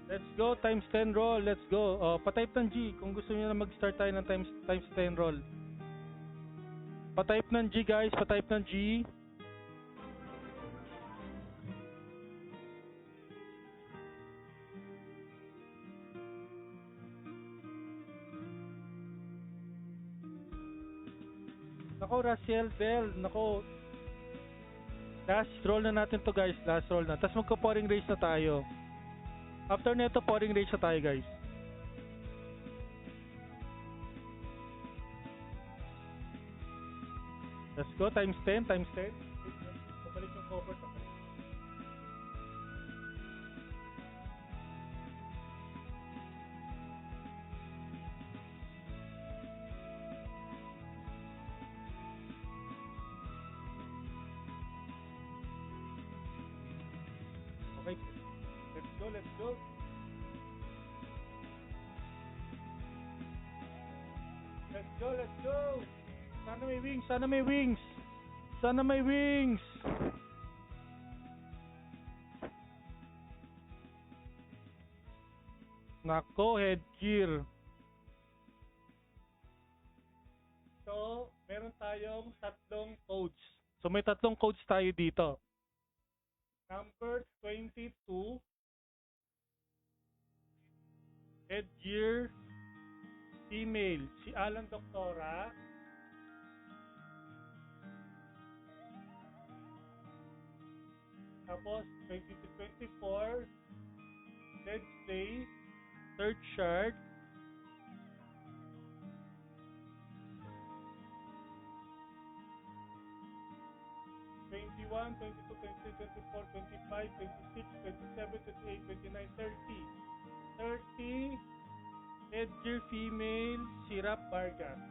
Let's go, times 10 roll. Let's go. Patype ng G kung gusto niyo na mag-start tayo ng times 10 roll. Pa-type ng G guys, pa-type ng G. Nako, Russell Bell, nako. Last roll na natin to guys, last roll na. Tapos magko-pouring race na tayo. After nito, pouring race na tayo guys. Let's go, times 10, times 10. Pabalik yung cover. Okay, let's go, let's go. Let's go, let's go. Sana may wings, sana may wings. Sana may wings. Nako, headgear. So, meron tayong tatlong codes. So, may tatlong codes tayo dito. Number 22, headgear, female, si Alan Doctora. Tapos, 22-24, Dead Slay, third shard. Twenty-one, 22, 23, 24, 25, 26, 27, 28, 29, 30. 30, headgear female, si Rap Vargas.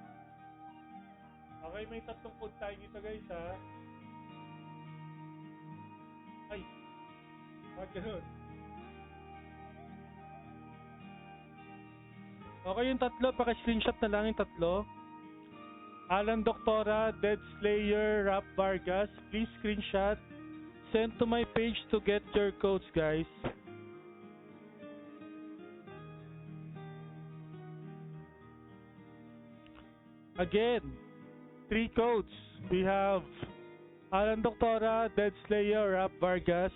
Okay, may tatlong code tayo dito guys ha. Ay, bakit ganun? Okay, yung tatlo, paka-screenshot na lang yung tatlo. Alan Doctora, Dead Slayer, Rap Vargas. Please screenshot. Send to my page to get your codes, guys. Again, 3 codes. We have Alan Doctora, Dead Slayer, Rap Vargas.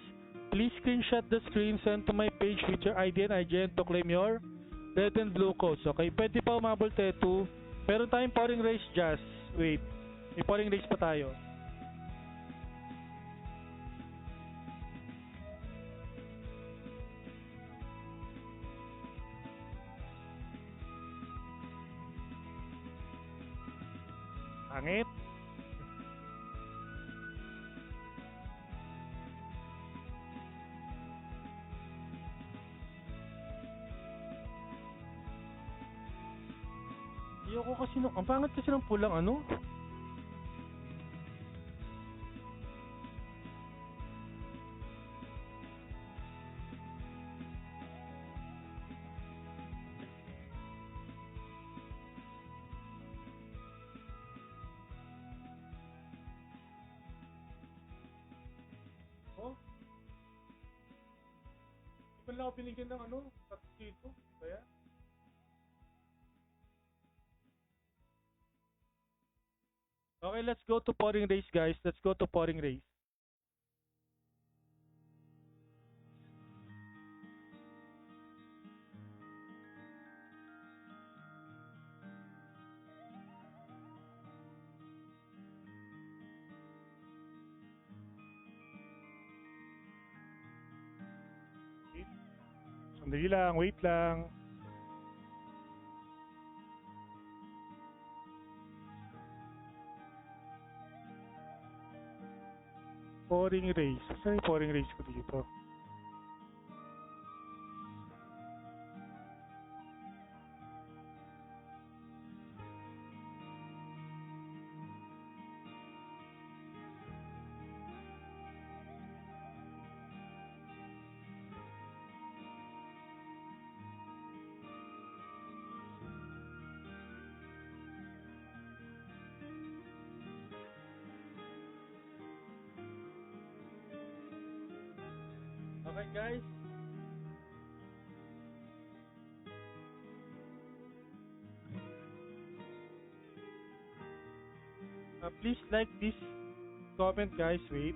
Please screenshot the screen, send to my page with your ID and IGN to claim your red and blue codes. Okay, pwede pa umabol teto. Meron tayong pouring race, Jazz. Wait, may pouring race pa tayo. Pangit. Ayoko kasi nung, ang pangat kasi ng pulang ano. Oh? Hindi pa lang ako binigyan ng ano, tatlo dito. Kaya? Okay, let's go to pouring race, guys. Let's go to pouring race. Wait. Sandali lang, wait lang. Pouring race. Saan yung pouring race ko dito? Okay, guys. Please like this comment, guys. Wait.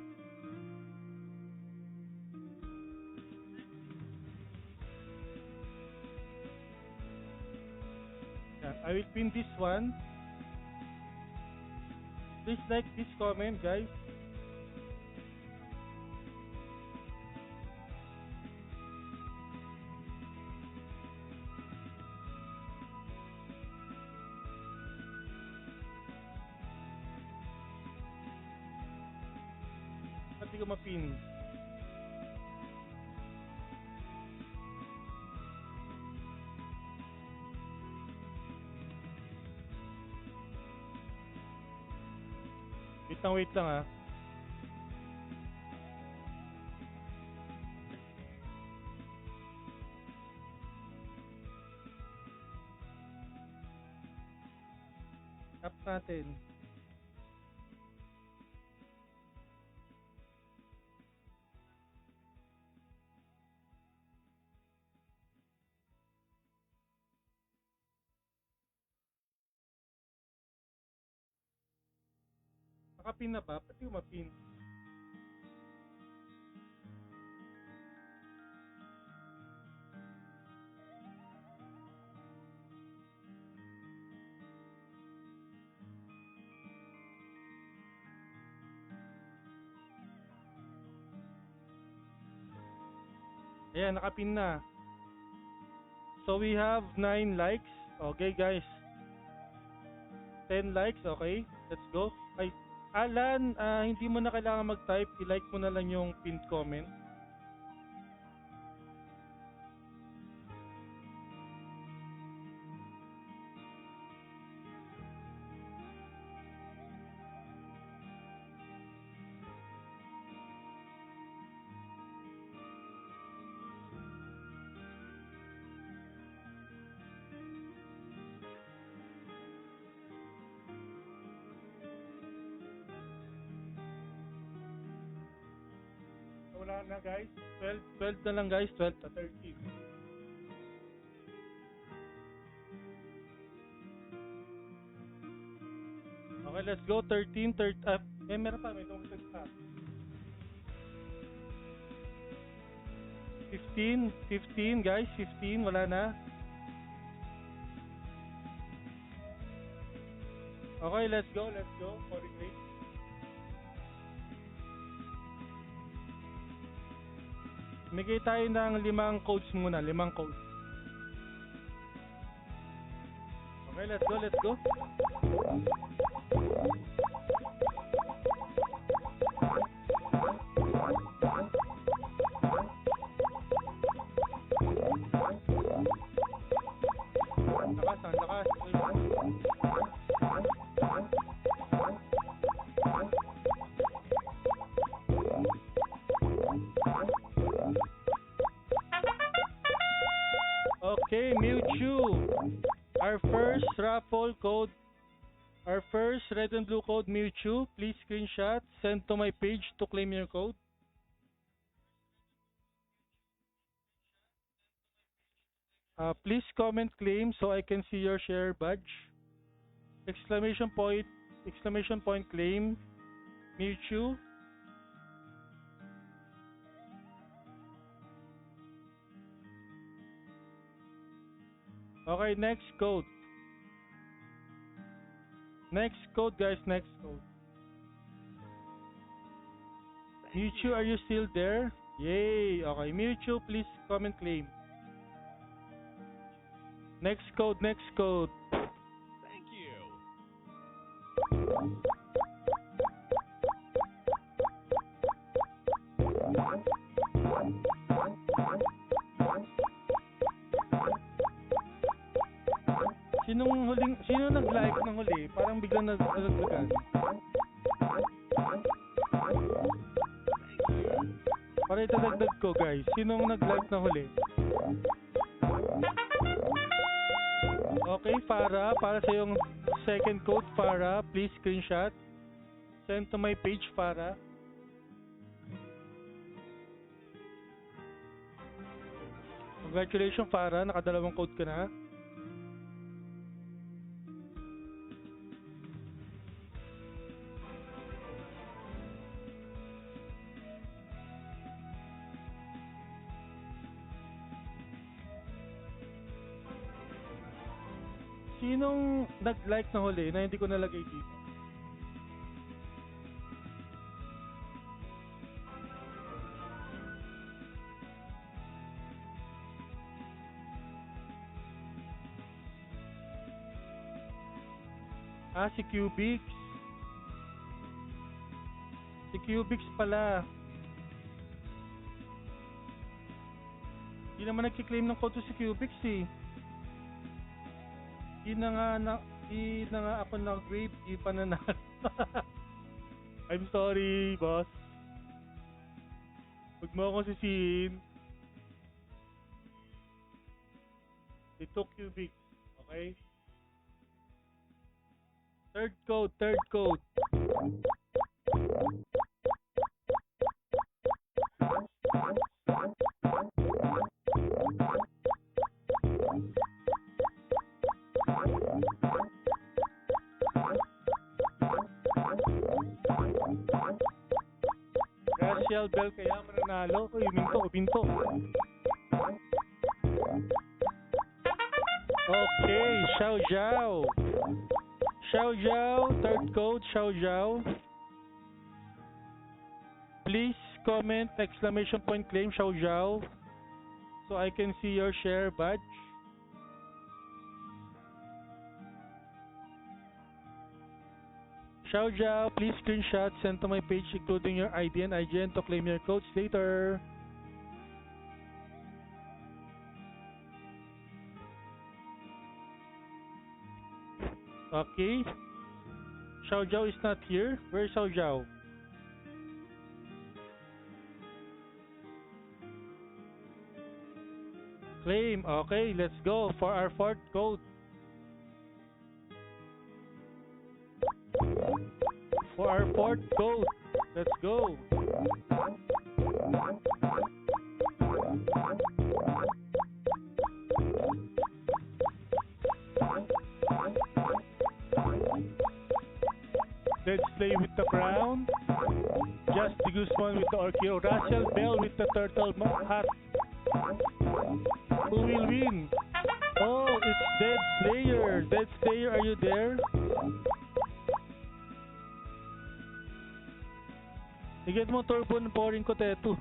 Yeah, I will pin this one. Please like this comment, guys. Pati ko mapin. Wait lang ah. Tap natin. Nakapin na ba? Pati umapin. Ayan, nakapin na. So we have 9 likes. Okay guys. 10 likes, okay? Let's go. Ay, Alan, hindi mo na kailangan mag-type. I-like mo na lang yung pinned comment. Wala na guys. 12 na lang guys. 12 to 13. Okay, let's go. 13, meron pa. May tungkol pa. 15 guys. 15. Wala na. Okay, let's go. For the grade. Bigay tayo ng 5 codes muna, 5 codes. Okay, let's go. Ang lakas. Okay, Mewtwo. Our first raffle code, our first red and blue code, Mewtwo. Please screenshot, send to my page to claim your code. Please comment claim so I can see your share badge. Exclamation point claim, Mewtwo. Okay, next code. Next code, guys. Next code. Mewtwo, are you still there? Yay! Okay, Mewtwo, please comment claim. Next code. Thank you. Sino nag-like ng huli? Parang biglang nagdagan. Para itadagdag ko guys. Sinong nag-like ng huli? Okay, Farah. Para sa yung second code, Farah. Please screenshot. Send to my page, Farah. Congratulations, Farah. Nakadalawang code ka na. Sinong nag-like na huli na hindi ko nalagay dito? Ah, si Cubix. Si Cubix pala. Hindi naman nagkiklaim ng code to si Cubix eh. Di na nga ako nag-grade, di pa nanalo. I'm sorry, boss. Huwag mo akong sisihin. Ito Cubix, okay? Third code. Rachel Bell kaya mananalo. Uy, minto. Okay, Xiao Zhao, third code, Xiao Zhao. Please comment exclamation point claim Xiao Zhao so I can see your share badge. Xiao Zhao, please screenshot, send to my page including your ID and IGN to claim your codes later. Okay. Xiao Zhao is not here. Where is Xiao Zhao? Claim. Okay, let's go for our fourth code. For our fourth code. Let's go. Let's play with the crown. Just the Guzman with the Orcheo. Rachel Bell with the turtle hat. Who will win? Oh, it's Dead Slayer. Dead Slayer, are you there? I-get mo turbo ng pouring ko, Tetu.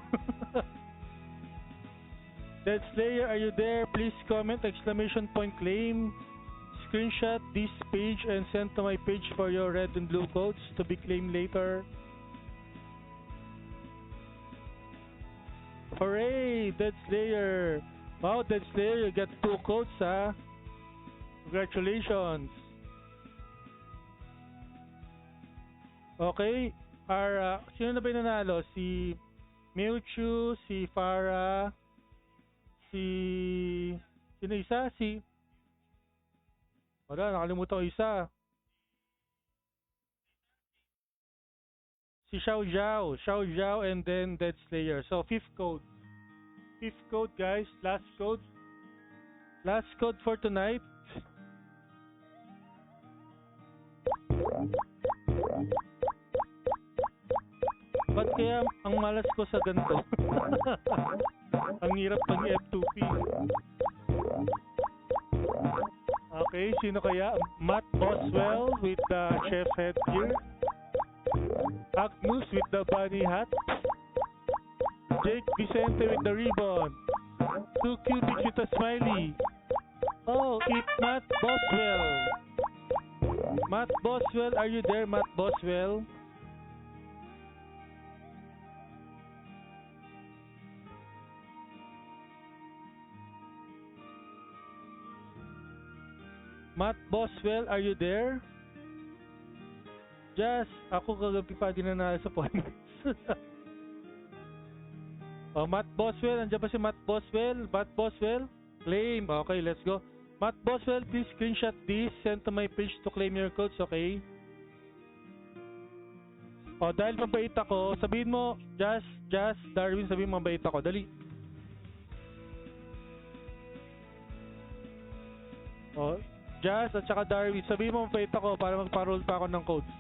Dead Slayer, are you there? Please comment exclamation point claim. Screenshot this page and send to my page for your red and blue codes to be claimed later. Hooray! Dead Slayer! Wow, Dead Slayer, you got 2 codes, ha? Congratulations! Okay, sino na ba yung nanalo? Si Mewtwo, si Farah, sino isa? Wala, nakalimutan ko isa. Si Xiao Zhao and then Dead Slayer. So, 5th code. 5th code, guys. Last code. Last code for tonight. Ba't kaya ang malas ko sa ganito? Ang hirap pang F2P. Okay, sino kaya? Matt Boswell with the chef headgear. Agnus with the bunny hat. Jake Vicente with the ribbon. 2 Cubics with a smiley. Oh, it's Matt Boswell. Matt Boswell, are you there, Matt Boswell? Matt Boswell, are you there? Just, ako kagabi pa din nanalo sa points. Oh, Matt Boswell, andyan ba si Matt Boswell? Matt Boswell, claim. Okay, let's go. Matt Boswell, please screenshot this, send to my page to claim your codes, okay? Oh, dahil mabait ako, sabihin mo, Just, Darwin, sabihin mo mabait ako. Dali. Oh, Just at saka Darwin, sabihin mo mabait ako para magparol pa ako ng codes.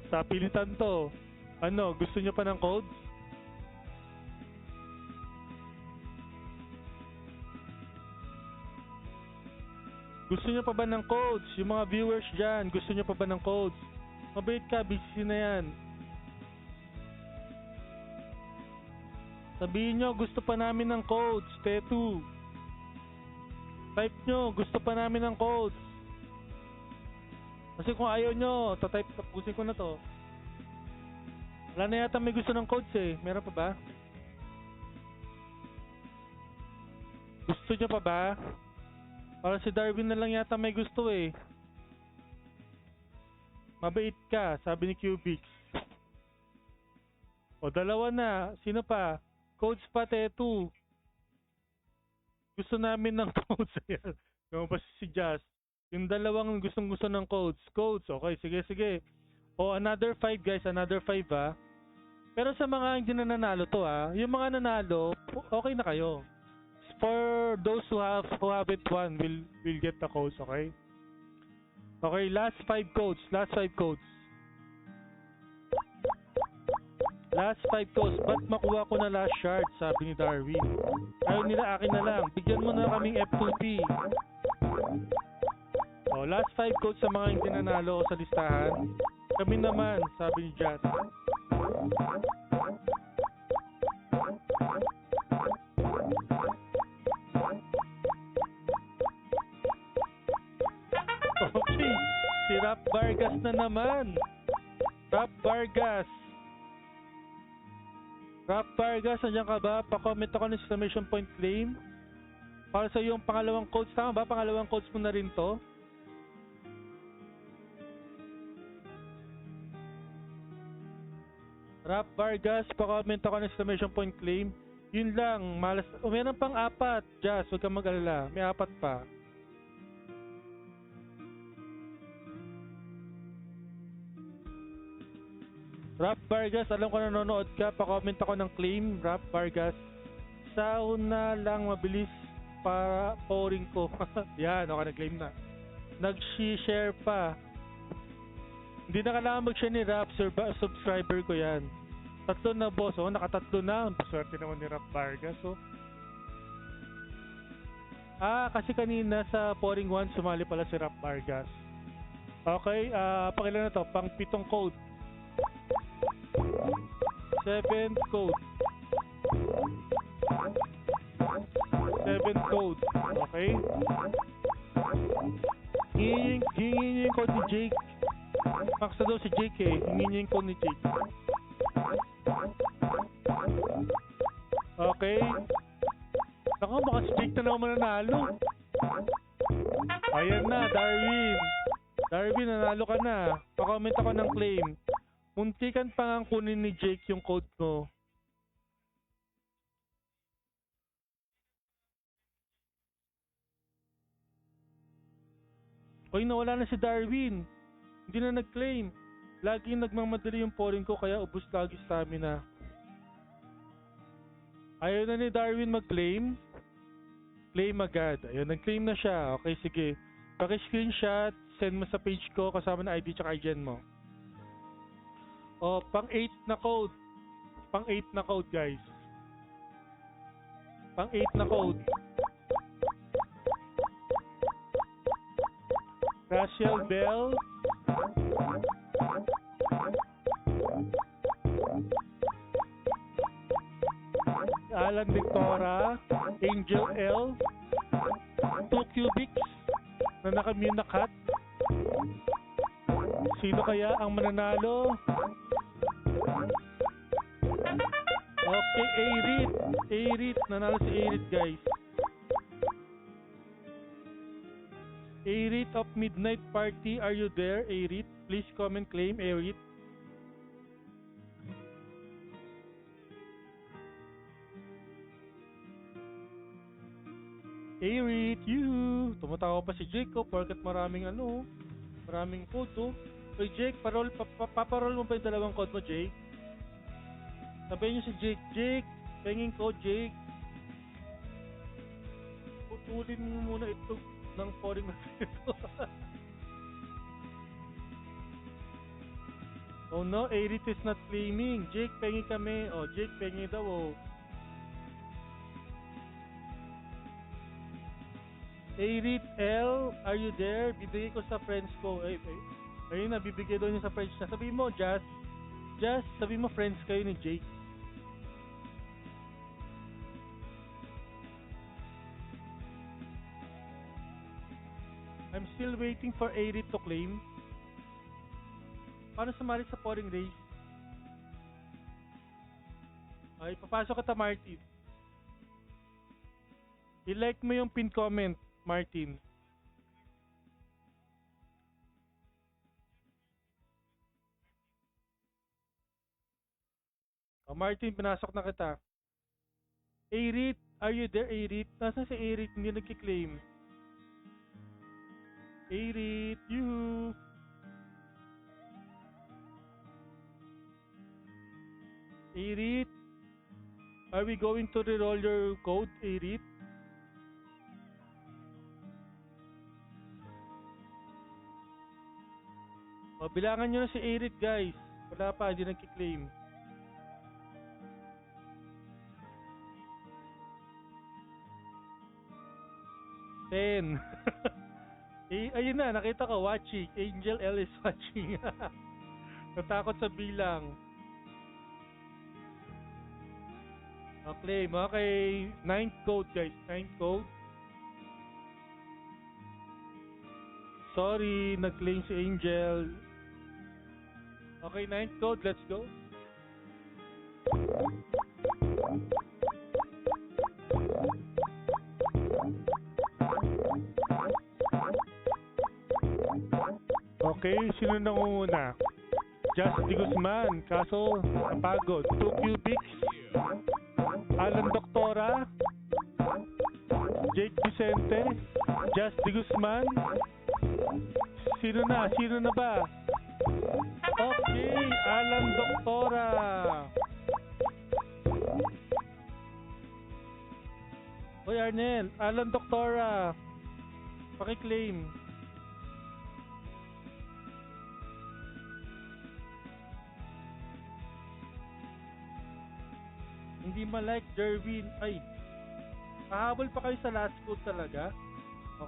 Sa pilitan to. Ano, gusto nyo pa ng codes? Gusto nyo pa ba ng codes? Yung mga viewers dyan, gusto nyo pa ba ng codes? Mabait ka, busy na yan. Sabihin nyo, gusto pa namin ng codes, Tetu. Type nyo, gusto pa namin ng codes. Kasi kung ayaw nyo, tatype, tapusin ko na to. Wala na yata may gusto ng codes eh. Meron pa ba? Gusto nyo pa ba? Para si Darwin na lang yata may gusto eh. Mabait ka, sabi ni Cubics. O dalawa na, sino pa? Codes pa, Tetu. Gusto namin ng codes. Ayan. Yung pa si Jazz. Yung dalawang gustong-gusto ng codes. Codes, okay, sige. O another 5 guys, another 5 ah. Pero sa mga hindi na nanalo to ah, yung mga nanalo, okay na kayo. For those who haven't won, will get the codes, okay? Okay, last 5 codes. Last 5 codes. Ba't makuha ko na last shard? Sabi ni Darwin. Ayaw nila, akin na lang. Bigyan mo na kaming F2P. Oh, last 5 codes sa mga hindi nanalo sa listahan. Kami naman, sabi ni Jazz. Okay, si Rap Vargas na naman. Rap Vargas, nandiyan ka ba? Pa-comment ako ng exclamation point claim. Para sa yung pangalawang codes, tama ba? Pangalawang codes mo na rin to. Rap Vargas, pa-comment ako ng exclamation point claim. Yun lang, malas. O, meron pang 4. Jazz, huwag kang mag-alala. May 4 pa. Rap Vargas, alam ko nanonood ka. Pa-comment ako ng claim, Rap Vargas. Sa una lang, mabilis para pouring ko. Yan, okay, nag-claim na. Nag-share pa. Hindi na kailangan mag-share ni Rap, subscriber ko yan. 3 na boss, oh, naka-3 na. Swerte naman ni Rap Vargas, oh. Kasi kanina sa pouring 1, sumali pala si Rap Vargas. Okay, pakilan na to, pang 7 code. 7 code. 7 code. Okay? Hingin niyo yung code ni Jake. Max na daw si Jake eh. Hingin niyo yung code ni Jake. Okay? Naku, baka si Jake na naman mananalo. Ayan na, Darwin. Darwin, nanalo ka na. Pa-comment ako ng claim. Muntikan pa nga kunin ni Jake yung code ko. Hoy, nawala na si Darwin. Hindi na nag-claim. Lagi nagmamadali yung pouring ko kaya ubos lagi stamina. Ayaw na ni Darwin mag-claim. Claim agad. Ayun, nag-claim na siya. Okay, sige. Paki-screenshot, send mo sa page ko kasama na ID tsaka IGN mo. Oh, pang 8 na code. Pang 8 na code, guys. Pang 8 na code. Rachel Bell. Alan Victora. Angel L. 2 Cubics na naka-mute na cut. Sino kaya ang mananalo? Okay, Arit, nanalo si Arit, guys. Arit of Midnight Party, are you there, Arit? Please comment claim, Arit. Arit, you. Tumatawa pa si Jacob porket maraming code. Oy Jake, paparol mo ba yung dalawang code mo, Jake? Sabihin niyo si Jake, penging code, Jake. Putulin mo muna ito ng pouring na ito. Oh no, Arit is not claiming. Jake, pengi kami. Oh, Jake, pengi daw, oh. Arit L, are you there? Bibigay ko sa friends ko. Ayun na, bibigay daw niya sa friends niya. Sabihin mo, Just, sabihin mo friends kayo ni Jake. I'm still waiting for Arit to claim. Paano sumali sa pouring race? Ay, papasok ka ta, Martin. I-like mo yung pin comment, Martin. Oh, Martin, pinasok na kita. Arit, are you there, Arit? Nasaan si Arit? Hindi nagki-claim. Arit, you. Arit, are we going to reroll your code, Arit? O, bilangan nyo na si Arit, guys. Wala pa, hindi nagki-claim. Ten. Ayun na, nakita ko, watching. Angel L is watching. Natakot sa bilang. Claim. Okay, 9th code, guys. 9th code. Sorry, nag-claim si Angel. Okay, 9th code. Let's go. Okay, sino nangunguna? Just de Guzman. Kaso, napagod. 2 cubics. Alan Doctora. Jake Vicente. Just de Guzman. Sino na? Sino na ba? Okay, Alan Doctora. Hoy Arnel, Alan Doctora. Paki-claim. Hindi ma-like Jervin. Ay, pahabol pa kayo sa last code talaga.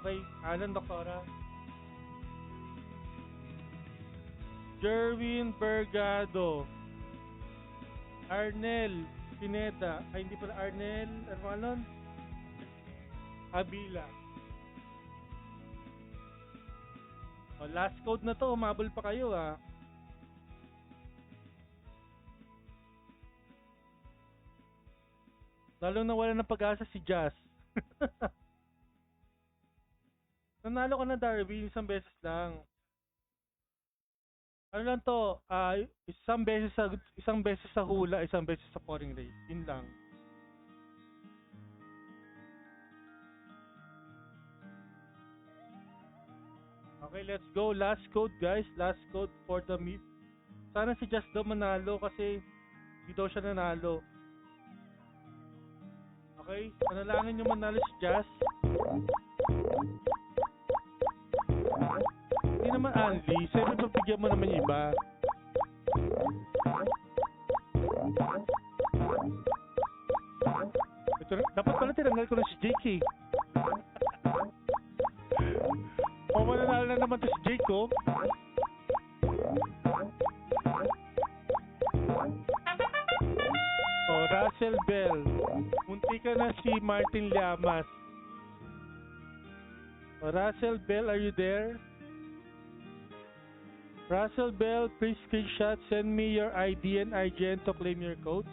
Okay, Alan Doctora. Jerwin Bergado. Arnel Pineda. Ay, hindi pala Arnel. Ano? Abila. O, last code na to. Umabol pa kayo, ha. Lalong nawala ng pag-asa si Jazz. Nanalo ka na, Darwin. Isang beses lang. Ano lang to? Isang beses sa hula, isang beses sa pouring race. Yun lang. Okay, let's go. Last code, guys. Last code for the meet. Sana si Jazz daw manalo kasi hindi daw siya nanalo. Okay, panalangin nyo manalo si Jazz. Hindi naman Anli, siyempre pagbigyan mo naman yung iba. Ito, dapat pala tinanggal ko na si Jake eh. O mananalo na naman to si Jake oh. O, Russell Bell. Munti ka na si Martin Llamas. O, Russell Bell, are you there? Russell Bell, please screenshot. Send me your ID and IGN to claim your codes.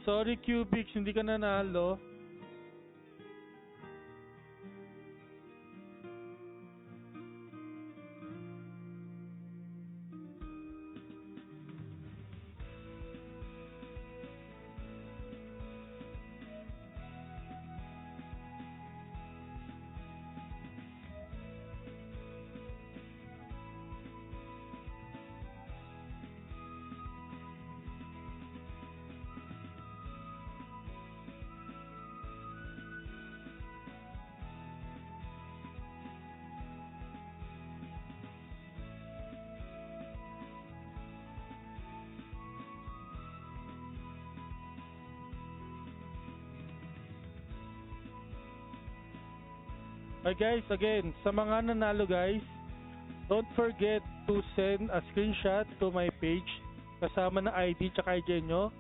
Sorry, Cubics, hindi ka nanalo. Okay guys, again, sa mga nanalo guys, don't forget to send a screenshot to my page kasama na ID tsaka ID nyo.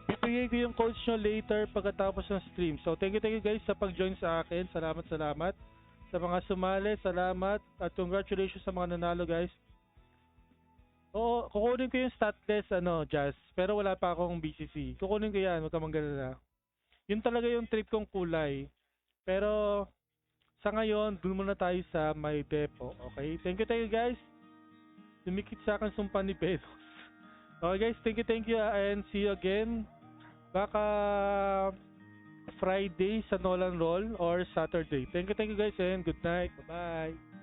Bibigay ko yung codes nyo later pagkatapos ng stream. So thank you guys sa pag-join sa akin. Salamat. Sa mga sumali, salamat. At congratulations sa mga nanalo guys. Oo, kukunin ko yung statless Jazz. Pero wala pa akong BCC. Kukunin ko yan, huwag ka manggalala. Yun talaga yung trip kong kulay. Pero sa ngayon, dun muna tayo sa my depo. Okay? Thank you guys. Lumikit sa akin sumpa ni Pedos. Okay guys, thank you and see you again. Baka Friday sa Nolan Roll or Saturday. Thank you guys and good night. Bye-bye.